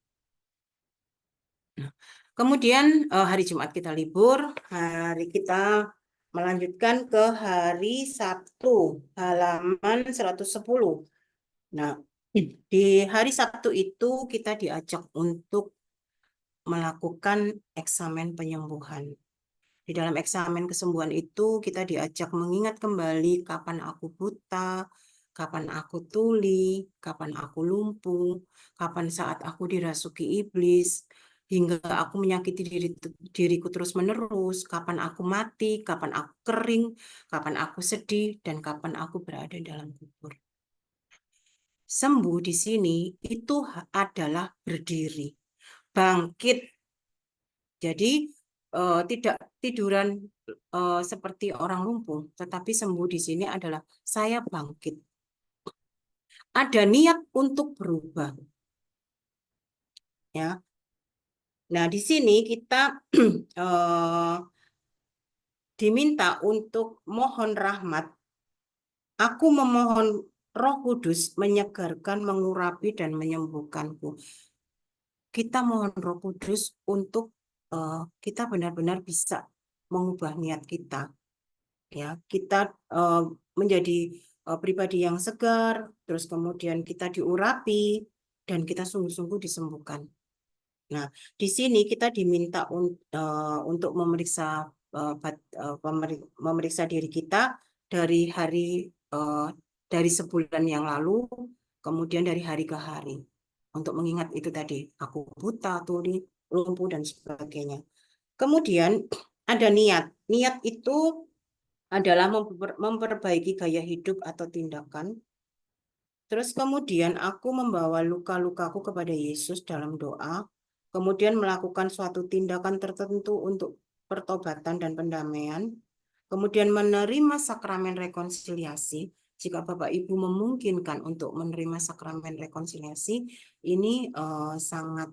Nah, kemudian hari Jumat kita libur, hari kita melanjutkan ke hari Sabtu, halaman 110. Nah, di hari Sabtu itu kita diajak untuk melakukan eksamen penyembuhan. Di dalam eksamen kesembuhan itu kita diajak mengingat kembali kapan aku buta, kapan aku tuli, kapan aku lumpuh, kapan saat aku dirasuki iblis, hingga aku menyakiti diriku terus-menerus, kapan aku mati, kapan aku kering, kapan aku sedih, dan kapan aku berada dalam kubur. Sembuh di sini itu adalah berdiri, bangkit. Jadi tidak tiduran seperti orang lumpuh, tetapi sembuh di sini adalah saya bangkit. Ada niat untuk berubah. Ya. Nah, di sini kita diminta untuk mohon rahmat. Aku memohon Roh Kudus menyegarkan, mengurapi, dan menyembuhkanku. Kita mohon Roh Kudus untuk kita benar-benar bisa mengubah niat kita. Ya, kita menjadi pribadi yang segar, terus kemudian kita diurapi dan kita sungguh-sungguh disembuhkan. Nah, di sini kita diminta untuk memeriksa diri kita dari dari sebulan yang lalu, kemudian dari hari ke hari, untuk mengingat itu tadi, aku buta, tuli, lumpuh dan sebagainya. Kemudian ada niat. Niat itu adalah memperbaiki gaya hidup atau tindakan. Terus kemudian aku membawa luka-lukaku kepada Yesus dalam doa, kemudian melakukan suatu tindakan tertentu untuk pertobatan dan pendamaian, kemudian menerima sakramen rekonsiliasi. Jika Bapak Ibu memungkinkan untuk menerima sakramen rekonsiliasi, ini sangat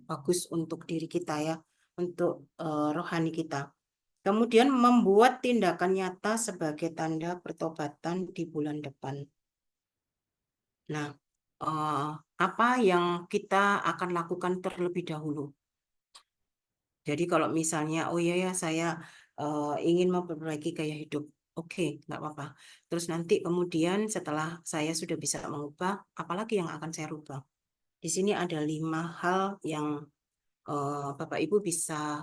bagus untuk diri kita ya, untuk rohani kita. Kemudian membuat tindakan nyata sebagai tanda pertobatan di bulan depan. Nah, apa yang kita akan lakukan terlebih dahulu? Jadi kalau misalnya, oh iya ya saya ingin memperbaiki gaya hidup, oke, nggak apa-apa. Terus nanti kemudian setelah saya sudah bisa mengubah, apalagi yang akan saya rubah? Di sini ada 5 hal yang Bapak Ibu bisa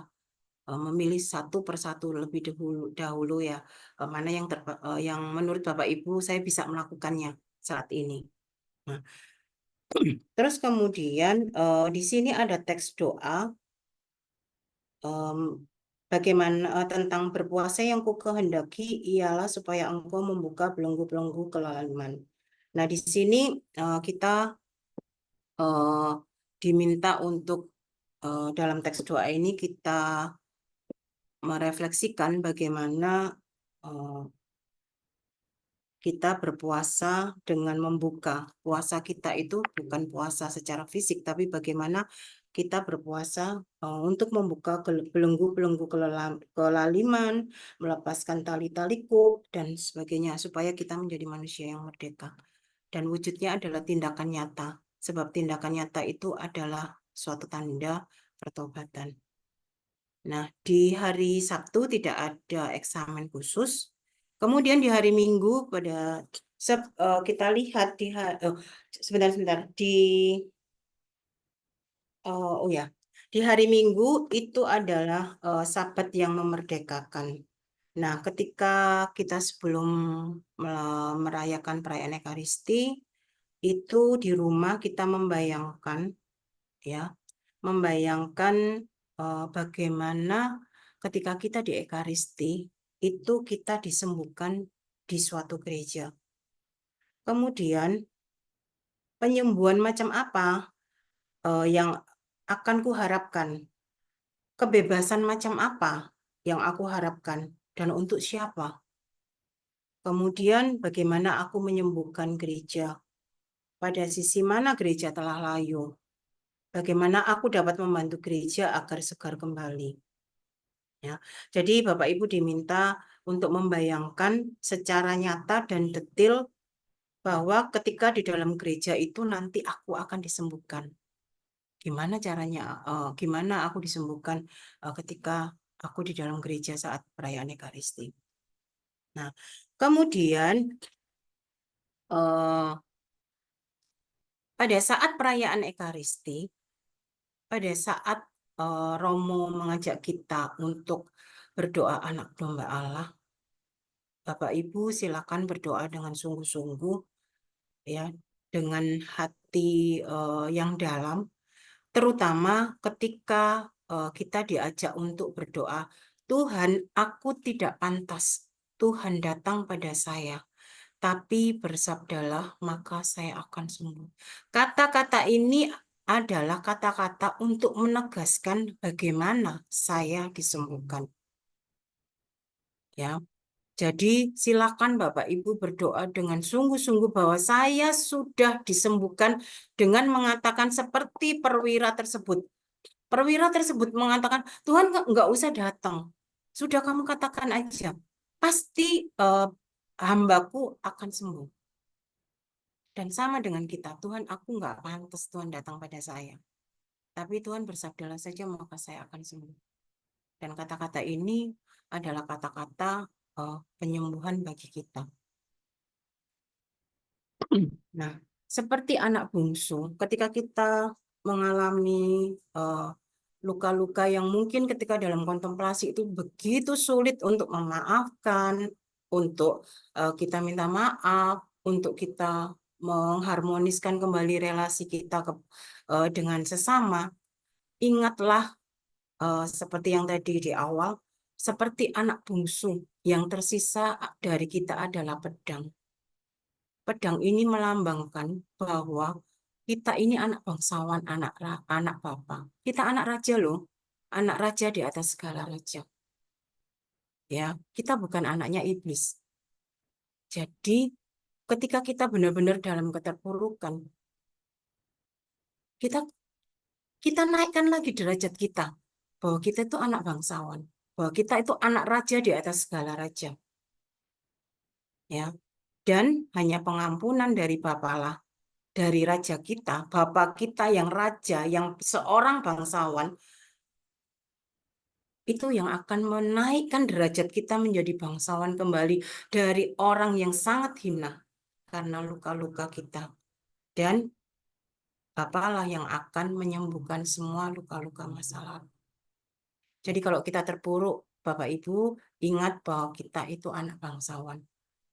memilih satu persatu lebih dahulu ya, mana yang menurut Bapak Ibu saya bisa melakukannya saat ini. Nah, terus kemudian di sini ada teks doa bagaimana tentang berpuasa yang ku kehendaki ialah supaya engkau membuka belenggu-belenggu kelaliman. Nah, di sini kita diminta untuk dalam teks doa ini kita merefleksikan bagaimana kita berpuasa dengan membuka. Puasa kita itu bukan puasa secara fisik, tapi bagaimana kita berpuasa untuk membuka belenggu-belenggu kelaliman, melepaskan tali-tali kuk, dan sebagainya, supaya kita menjadi manusia yang merdeka. Dan wujudnya adalah tindakan nyata, sebab tindakan nyata itu adalah suatu tanda pertobatan. Nah, di hari Sabtu tidak ada eksamen khusus. Kemudian di hari Minggu kita lihat sebentar di hari Minggu itu adalah Sabat yang memerdekakan. Nah, ketika kita sebelum merayakan perayaan Ekaristi itu di rumah kita membayangkan bagaimana ketika kita di Ekaristi itu kita disembuhkan di suatu gereja. Kemudian penyembuhan macam apa yang akan kuharapkan? Kebebasan macam apa yang aku harapkan dan untuk siapa? Kemudian bagaimana aku menyembuhkan gereja? Pada sisi mana gereja telah layu? Bagaimana aku dapat membantu gereja agar segar kembali? Ya, jadi Bapak Ibu diminta untuk membayangkan secara nyata dan detail bahwa ketika di dalam gereja itu nanti aku akan disembuhkan. Gimana caranya? Gimana aku disembuhkan ketika aku di dalam gereja saat perayaan Ekaristi? Nah, kemudian pada saat perayaan Ekaristi, pada saat Romo mengajak kita untuk berdoa anak domba Allah, Bapak Ibu silakan berdoa dengan sungguh-sungguh ya, dengan hati yang dalam, terutama ketika kita diajak untuk berdoa, Tuhan, aku tidak pantas, Tuhan datang pada saya, tapi bersabdalah maka saya akan sembuh. Kata-kata ini adalah kata-kata untuk menegaskan bagaimana saya disembuhkan. Ya. Jadi silakan Bapak Ibu berdoa dengan sungguh-sungguh bahwa saya sudah disembuhkan dengan mengatakan seperti perwira tersebut. Perwira tersebut mengatakan, Tuhan nggak usah datang. Sudah kamu katakan aja. Pasti hambaku akan sembuh. Dan sama dengan kita, Tuhan aku nggak pantas Tuhan datang pada saya. Tapi Tuhan bersabdalah saja maka saya akan sembuh. Dan kata-kata ini adalah kata-kata penyembuhan bagi kita. Nah, seperti anak bungsu, ketika kita mengalami luka-luka yang mungkin ketika dalam kontemplasi itu begitu sulit untuk memaafkan, untuk kita minta maaf, untuk kita mengharmoniskan kembali relasi kita dengan sesama, ingatlah seperti yang tadi di awal, seperti anak bungsu yang tersisa dari kita adalah pedang. Pedang ini melambangkan bahwa kita ini anak bangsawan, anak bapa. Kita anak raja loh, anak raja di atas segala raja. Ya, kita bukan anaknya iblis. Jadi, ketika kita benar-benar dalam keterpurukan, kita naikkan lagi derajat kita, bahwa kita itu anak bangsawan, bahwa kita itu anak raja di atas segala raja. Ya, dan hanya pengampunan dari Bapalah, dari raja kita, Bapa kita yang raja, yang seorang bangsawan, itu yang akan menaikkan derajat kita menjadi bangsawan kembali dari orang yang sangat hina karena luka-luka kita. Dan Bapalah yang akan menyembuhkan semua luka-luka masa lalu. Jadi kalau kita terpuruk, Bapak Ibu, ingat bahwa kita itu anak bangsawan.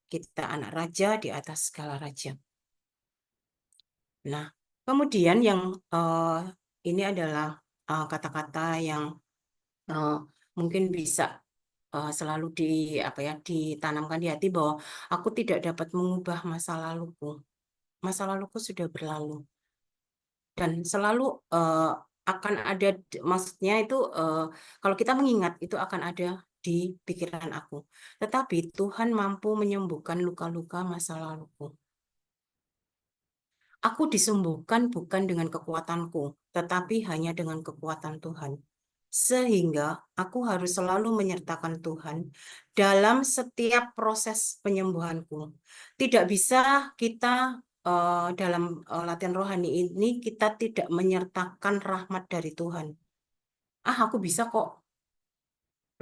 Kita anak raja di atas segala raja. Nah, kemudian yang ini adalah kata-kata yang mungkin bisa selalu ditanamkan di hati bahwa aku tidak dapat mengubah masa laluku. Masa laluku sudah berlalu. Dan selalu akan ada, maksudnya itu kalau kita mengingat itu akan ada di pikiran aku. Tetapi Tuhan mampu menyembuhkan luka-luka masa laluku. Aku disembuhkan bukan dengan kekuatanku, tetapi hanya dengan kekuatan Tuhan. Sehingga aku harus selalu menyertakan Tuhan dalam setiap proses penyembuhanku. Tidak bisa kita dalam latihan rohani ini kita tidak menyertakan rahmat dari Tuhan. Aku bisa kok.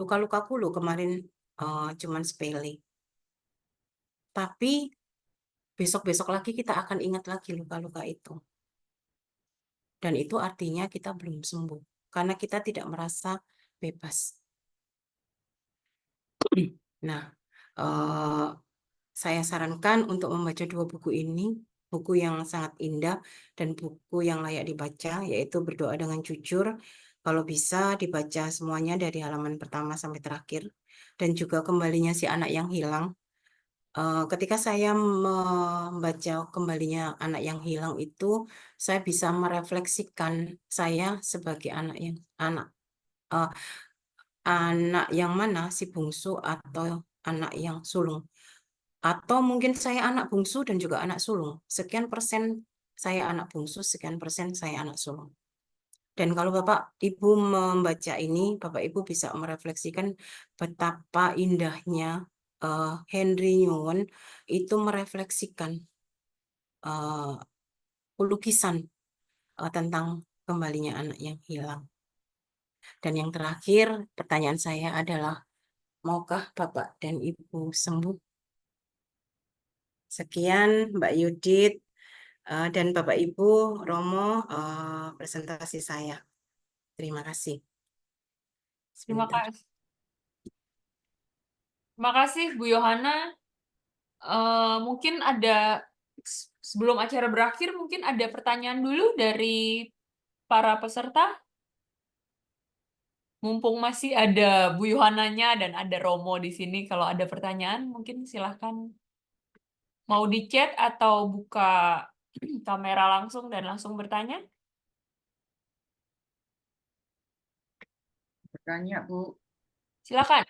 Luka-lukaku loh kemarin cuman sepele. Tapi besok-besok lagi kita akan ingat lagi luka-luka itu. Dan itu artinya kita belum sembuh. Karena kita tidak merasa bebas. Nah, saya sarankan untuk membaca 2 buku ini, buku yang sangat indah dan buku yang layak dibaca, yaitu Berdoa dengan Jujur. Kalau bisa dibaca semuanya dari halaman pertama sampai terakhir. Dan juga Kembalinya si Anak yang Hilang. Ketika saya membaca Kembalinya Anak yang Hilang itu, saya bisa merefleksikan saya sebagai anak yang mana, si bungsu atau anak yang sulung. Atau mungkin saya anak bungsu dan juga anak sulung. Sekian persen saya anak bungsu, sekian persen saya anak sulung. Dan kalau Bapak Ibu membaca ini, Bapak Ibu bisa merefleksikan betapa indahnya Henry Newman itu merefleksikan lukisan tentang Kembalinya Anak yang Hilang. Dan yang terakhir, pertanyaan saya adalah, maukah Bapak dan Ibu sembuh? Sekian Mbak Yudit dan Bapak Ibu Romo presentasi saya. Terima kasih. Terima Sebentar. kasih. Terima kasih Bu Yohana. Mungkin ada sebelum acara berakhir mungkin ada pertanyaan dulu dari para peserta. Mumpung masih ada Bu Yohananya dan ada Romo di sini, kalau ada pertanyaan mungkin silahkan mau di chat atau buka kamera langsung dan langsung bertanya. Bertanya, Bu. Silakan.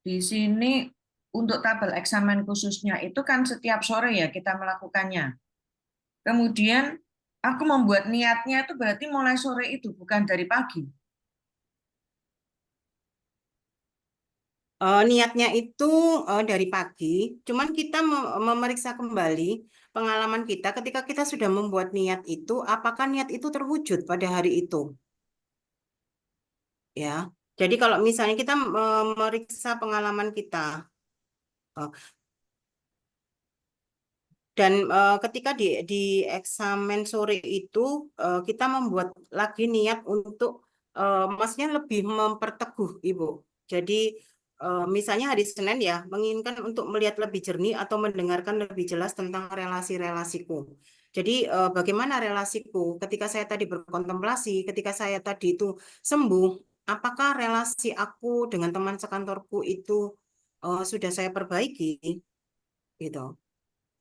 Di sini untuk tabel eksamen khususnya itu kan setiap sore ya kita melakukannya. Kemudian aku membuat niatnya itu berarti mulai sore itu, bukan dari pagi. Niatnya itu dari pagi, cuman kita memeriksa kembali pengalaman kita ketika kita sudah membuat niat itu, apakah niat itu terwujud pada hari itu? Ya, jadi kalau misalnya kita memeriksa pengalaman kita, dan ketika di eksamen sore itu kita membuat lagi niat untuk maksudnya lebih memperteguh Ibu. Jadi misalnya hari Senin ya menginginkan untuk melihat lebih jernih atau mendengarkan lebih jelas tentang relasi-relasiku. Jadi bagaimana relasiku ketika saya tadi berkontemplasi, ketika saya tadi itu sembuh, apakah relasi aku dengan teman sekantorku itu sudah saya perbaiki gitu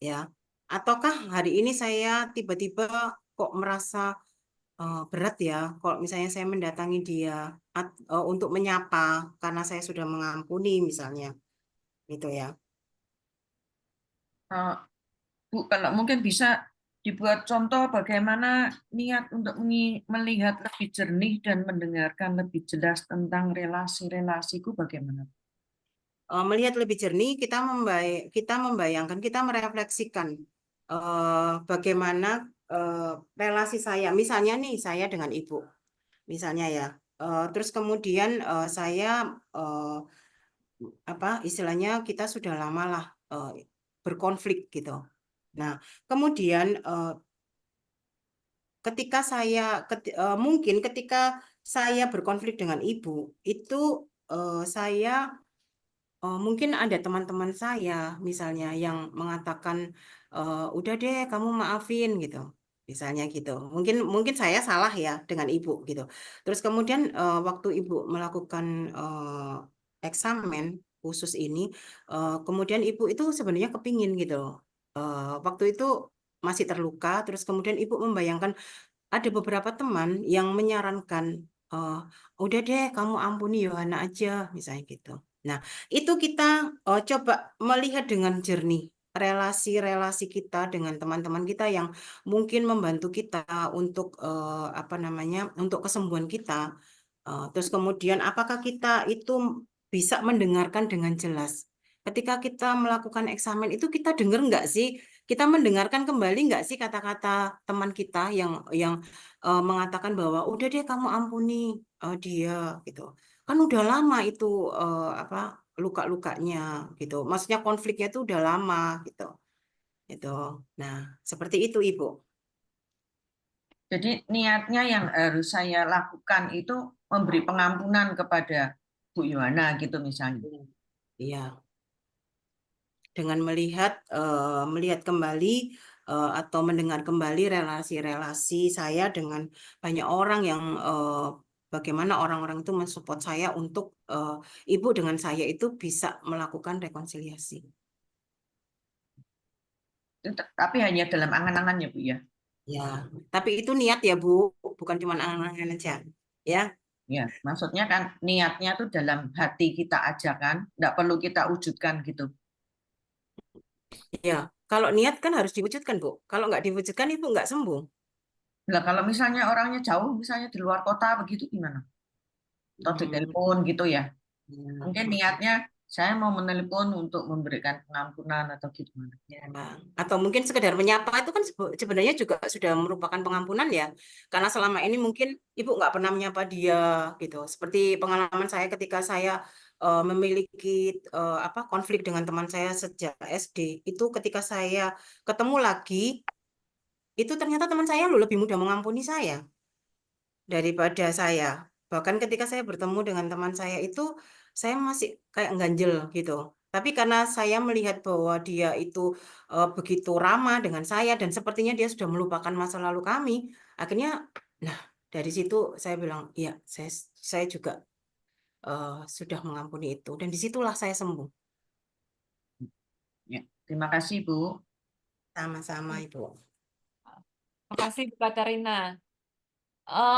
ya. Ataukah hari ini saya tiba-tiba kok merasa berat ya, kalau misalnya saya mendatangi dia untuk menyapa karena saya sudah mengampuni misalnya, gitu ya. Bu, kalau mungkin bisa dibuat contoh bagaimana niat untuk melihat lebih jernih dan mendengarkan lebih jelas tentang relasi-relasiku bagaimana? Melihat lebih jernih, kita membayangkan, kita merefleksikan bagaimana relasi saya, misalnya nih saya dengan ibu, misalnya ya. Terus kemudian saya istilahnya kita sudah lama lah berkonflik gitu. Nah, kemudian ketika mungkin ketika saya berkonflik dengan ibu, itu saya mungkin ada teman-teman saya misalnya yang mengatakan udah deh kamu maafin gitu. Misalnya gitu. Mungkin saya salah ya dengan ibu gitu. Terus kemudian waktu ibu melakukan eksamen khusus ini, kemudian ibu itu sebenarnya kepingin gitu. Waktu itu masih terluka, terus kemudian ibu membayangkan ada beberapa teman yang menyarankan, udah deh kamu ampuni Yohana aja, misalnya gitu. Nah, itu kita coba melihat dengan jernih relasi-relasi kita dengan teman-teman kita yang mungkin membantu kita untuk apa namanya, untuk kesembuhan kita. Terus kemudian apakah kita itu bisa mendengarkan dengan jelas? Ketika kita melakukan eksamen itu kita dengar nggak sih? Kita mendengarkan kembali nggak sih kata-kata teman kita yang mengatakan bahwa udah deh kamu ampuni dia gitu. Kan udah lama itu apa luka-lukanya gitu. Maksudnya konfliknya itu udah lama gitu. Gitu. Nah, seperti itu Ibu. Jadi niatnya yang harus saya lakukan itu memberi pengampunan kepada Bu Yohana gitu misalnya. Iya. Dengan melihat kembali atau mendengar kembali relasi-relasi saya dengan banyak orang yang bagaimana orang-orang itu mensupport saya untuk ibu dengan saya itu bisa melakukan rekonsiliasi. Tapi hanya dalam angan-angan ya Bu ya. Ya, tapi itu niat ya Bu, bukan cuma angan-angan aja. Ya, Ya, maksudnya kan niatnya tuh dalam hati kita aja kan, nggak perlu kita wujudkan gitu. ya. Kalau niat kan harus diwujudkan Bu. Kalau nggak diwujudkan Ibu nggak sembuh. Nah, kalau misalnya orangnya jauh, misalnya di luar kota begitu gimana? Atau di Hmm, telepon gitu ya. ya. Mungkin niatnya saya mau menelepon untuk memberikan pengampunan atau gimana. Ya, atau mungkin sekedar menyapa itu kan sebenarnya juga sudah merupakan pengampunan ya. Karena selama ini mungkin Ibu nggak pernah menyapa dia gitu. Seperti pengalaman saya ketika saya memiliki apa konflik dengan teman saya sejak SD. Itu ketika saya ketemu lagi, itu ternyata teman saya loh lebih mudah mengampuni saya daripada saya. Bahkan ketika saya bertemu dengan teman saya itu, saya masih kayak ganjel gitu. Tapi karena saya melihat bahwa dia itu begitu ramah dengan saya dan sepertinya dia sudah melupakan masa lalu kami, akhirnya, nah dari situ saya bilang, iya saya juga sudah mengampuni itu dan disitulah saya sembuh. Ya, terima kasih Bu. Sama-sama Ibu. Makasih Bu Katarina.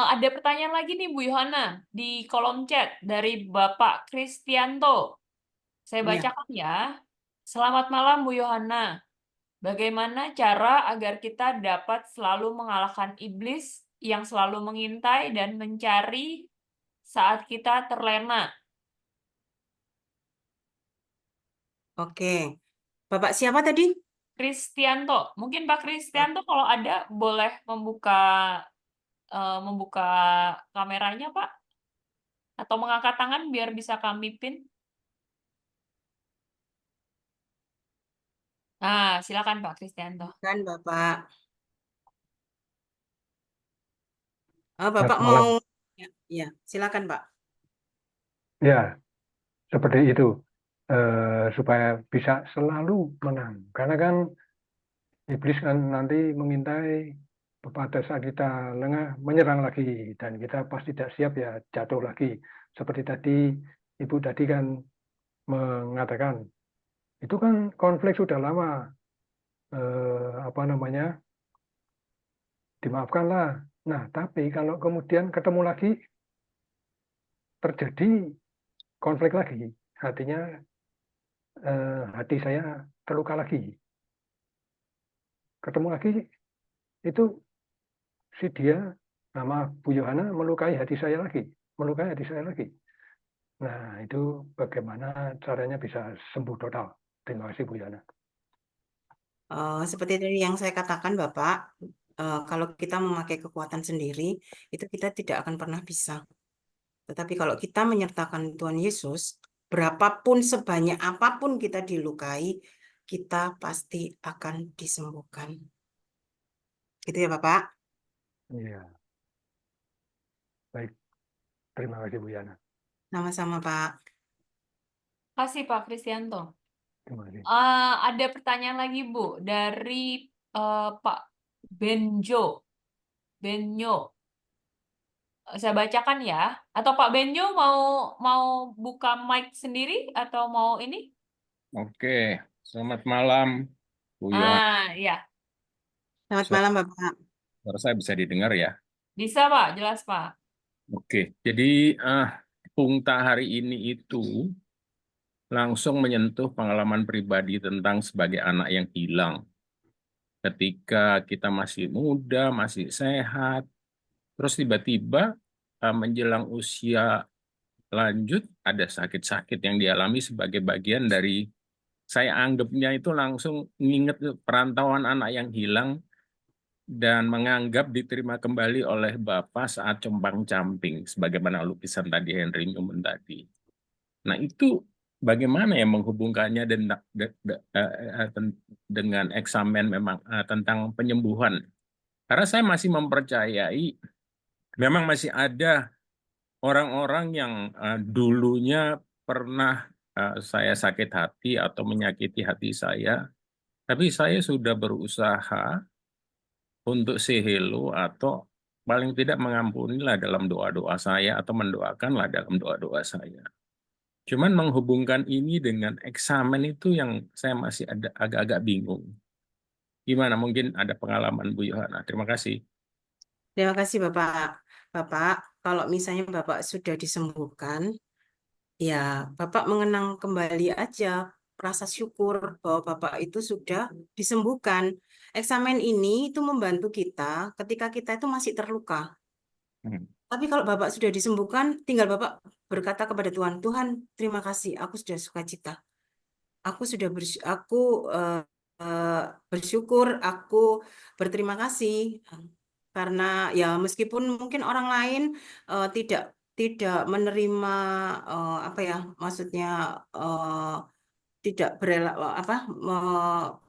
Ada pertanyaan lagi nih Bu Yohana di kolom chat dari Bapak Kristianto. Saya Iya. bacakan ya. Selamat malam Bu Yohana. Bagaimana cara agar kita dapat selalu mengalahkan iblis yang selalu mengintai dan mencari saat kita terlena? Oke. Bapak siapa tadi? Kristianto. Mungkin Pak Kristianto kalau ada boleh membuka kameranya, Pak, atau mengangkat tangan biar bisa kami pin. Nah, silakan Pak Kristianto. Kan Bapak. Selamat Bapak malam. mau ya, silakan Pak. Ya, seperti itu. Supaya bisa selalu menang. Karena kan iblis kan nanti mengintai pada saat kita lengah, menyerang lagi. Dan kita pasti tidak siap ya jatuh lagi. Seperti tadi, Ibu tadi kan mengatakan, itu kan konflik sudah lama. Apa namanya, dimaafkanlah. Nah, tapi kalau kemudian ketemu lagi, terjadi konflik lagi. Artinya hati saya terluka lagi. Ketemu lagi, itu si dia, nama Bu Yohana, melukai hati saya lagi. Melukai hati saya lagi. Nah, itu bagaimana caranya bisa sembuh total. Terima kasih Bu Yohana. Seperti tadi yang saya katakan Bapak, kalau kita memakai kekuatan sendiri, itu kita tidak akan pernah bisa. Tetapi kalau kita menyertakan Tuhan Yesus, berapapun sebanyak apapun kita dilukai, kita pasti akan disembuhkan. Gitu ya Bapak? Iya, baik. Terima kasih Bu Yana. Sama-sama, Pak. Kasih Pak Kristianto. Terima kasih. Ada pertanyaan lagi Bu dari Pak Benjo. Benyo. Saya bacakan ya. Atau Pak Benjo mau buka mic sendiri atau mau ini? Oke, selamat malam, Bu Yohana. Ya. Selamat Suara malam, Bapak. saya bisa didengar ya? Bisa Pak, jelas Pak. Oke, jadi Pungta hari ini itu langsung menyentuh pengalaman pribadi tentang sebagai anak yang hilang. Ketika kita masih muda, masih sehat, terus tiba-tiba menjelang usia lanjut, ada sakit-sakit yang dialami sebagai bagian dari, saya anggapnya itu langsung nginget perantauan anak yang hilang dan menganggap diterima kembali oleh Bapak saat compang-camping, sebagaimana lukisan tadi Henry Newman tadi. Nah, itu bagaimana yang menghubungkannya dengan eksamen memang tentang penyembuhan? Karena saya masih mempercayai memang masih ada orang-orang yang dulunya pernah saya sakit hati atau menyakiti hati saya, tapi saya sudah berusaha untuk say hello atau paling tidak mengampunilah dalam doa-doa saya atau mendoakanlah dalam doa-doa saya. Cuman menghubungkan ini dengan eksamen itu yang saya masih ada agak-agak bingung. Gimana? Mungkin ada pengalaman Bu Yohana. Terima kasih. Terima kasih, Bapak. Bapak, kalau misalnya Bapak sudah disembuhkan, ya Bapak mengenang kembali aja rasa syukur bahwa Bapak itu sudah disembuhkan. Eksamen ini itu membantu kita ketika kita itu masih terluka. Hmm. Tapi kalau Bapak sudah disembuhkan, tinggal Bapak berkata kepada Tuhan, Tuhan, terima kasih, aku sudah sukacita. Aku sudah bersyukur, aku berterima kasih karena ya meskipun mungkin orang lain tidak menerima apa ya maksudnya tidak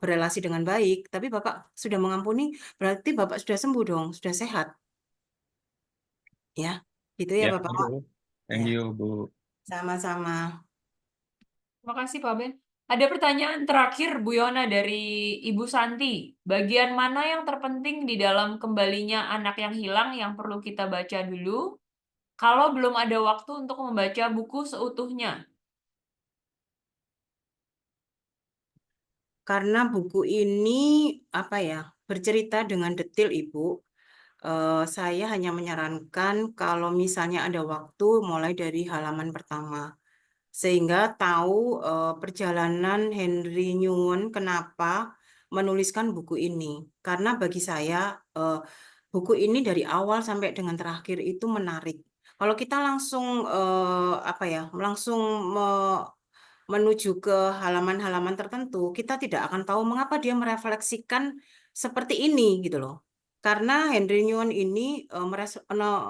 berelasi dengan baik, tapi Bapak sudah mengampuni, berarti Bapak sudah sembuh dong, sudah sehat, ya, gitu ya Ya, Bapak. thank Ya, you Bu. sama-sama. Terima kasih Pak Ben. Ada pertanyaan terakhir Bu Yona dari Ibu Santi. Bagian mana yang terpenting di dalam kembalinya anak yang hilang yang perlu kita baca dulu? Kalau belum ada waktu untuk membaca buku seutuhnya. Karena buku ini apa ya bercerita dengan detail Ibu. Saya hanya menyarankan kalau misalnya ada waktu mulai dari halaman pertama, sehingga tahu perjalanan Henry Newman kenapa menuliskan buku ini. Karena bagi saya buku ini dari awal sampai dengan terakhir itu menarik. Kalau kita langsung apa ya, langsung menuju ke halaman-halaman tertentu, kita tidak akan tahu mengapa dia merefleksikan seperti ini gitu loh. Karena Henry Newman ini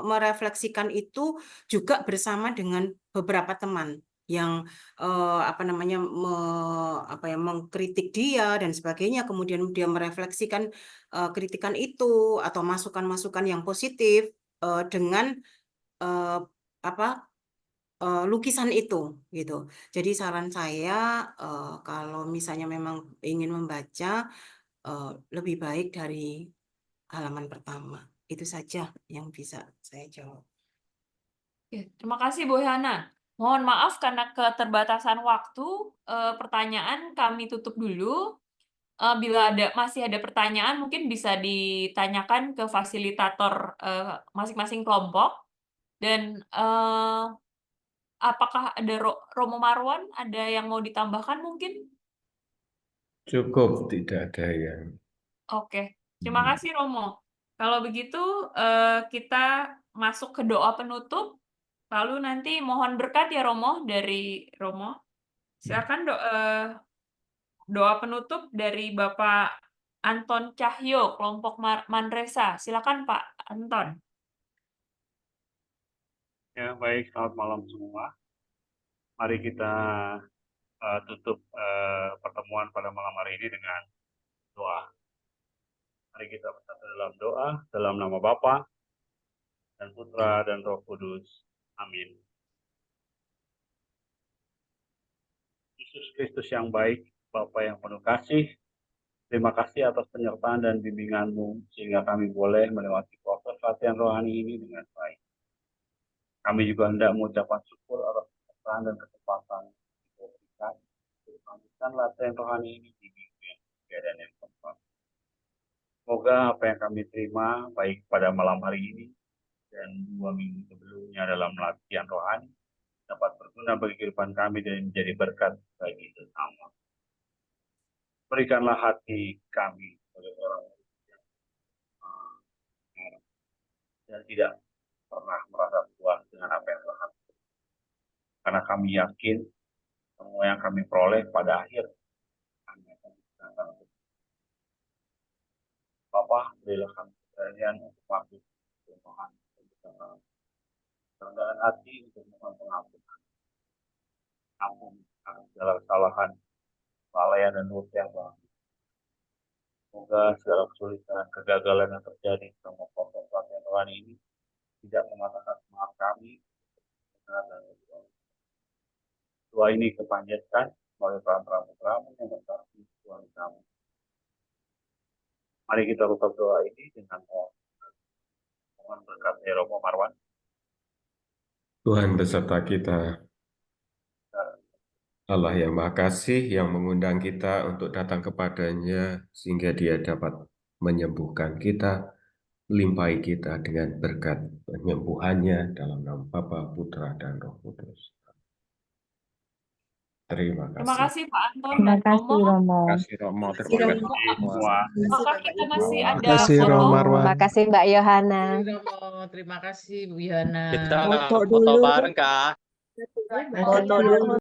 merefleksikan itu juga bersama dengan beberapa teman yang apa namanya mengkritik dia dan sebagainya, kemudian dia merefleksikan kritikan itu atau masukan-masukan yang positif dengan apa lukisan itu gitu. Jadi saran saya kalau misalnya memang ingin membaca lebih baik dari halaman pertama. Itu saja yang bisa saya jawab. Oke, terima kasih Bu Yana. Mohon maaf karena keterbatasan waktu, pertanyaan kami tutup dulu. Bila masih ada pertanyaan, mungkin bisa ditanyakan ke fasilitator masing-masing kelompok. Dan apakah ada Romo Marwan, ada yang mau ditambahkan mungkin? Cukup, tidak ada yang. Oke, terima kasih Romo. Kalau begitu kita masuk ke doa penutup. Lalu nanti mohon berkat ya Romo dari Romo. Silakan doa penutup dari Bapak Anton Cahyo, kelompok Manresa. Silakan Pak Anton. Ya, baik, selamat malam semua. Mari kita tutup pertemuan pada malam hari ini dengan doa. Mari kita bersatu dalam doa, dalam nama Bapa dan Putra dan Roh Kudus. Amin. Yesus Kristus yang baik, Bapa yang penuh kasih, terima kasih atas penyertaan dan bimbingan-Mu sehingga kami boleh melewati proses latihan rohani ini dengan baik. Kami juga hendak mengucapkan syukur atas penyertaan dan kesempatan yang diberikan untuk melanjutkan latihan rohani ini di minggu yang ketiga dan yang keempat. Semoga apa yang kami terima baik pada malam hari ini dan 2 minggu sebelumnya dalam latihan rohani dapat berguna bagi kehidupan kami dan menjadi berkat bagi sesama. Berikanlah hati kami sebagai orang yang dan tidak pernah merasa puas dengan apa yang telah kami lakukan. Karena kami yakin semua yang kami peroleh pada akhir kami akan digunakan untuk Bapa, berilah kami keberanian untuk masuk ke Tuhan, kerendahan hati untuk mohon pengampunan. Ampun akan segala kesalahan, kelalaian dan dosa yang telah. Semoga segala kesulitan, kegagalan yang terjadi selama proses latihan rohani ini tidak mematahkan semangat kami. Doa ini kepanjatkan oleh para pramu yang berkati Tuhan kami. Mari kita tutup doa ini dengan mohon berkat Romo Marwan. Tuhan beserta kita. Allah yang Maha Kasih yang mengundang kita untuk datang kepadanya sehingga Dia dapat menyembuhkan kita, melimpahi kita dengan berkat penyembuhannya dalam nama Bapa, Putra, dan Roh Kudus. Terima Terima kasih. kasih Pak Anton Terima dan kasih, Romo. Romo. Terima kasih Romo, terima kasih semua. Apakah kita masih Terima ada kasih, foto? Romo Marwan. Terima kasih Mbak Yohana. Terima kasih Bu Yana. Kita Foto foto dulu. bareng, Kak. Foto dulu.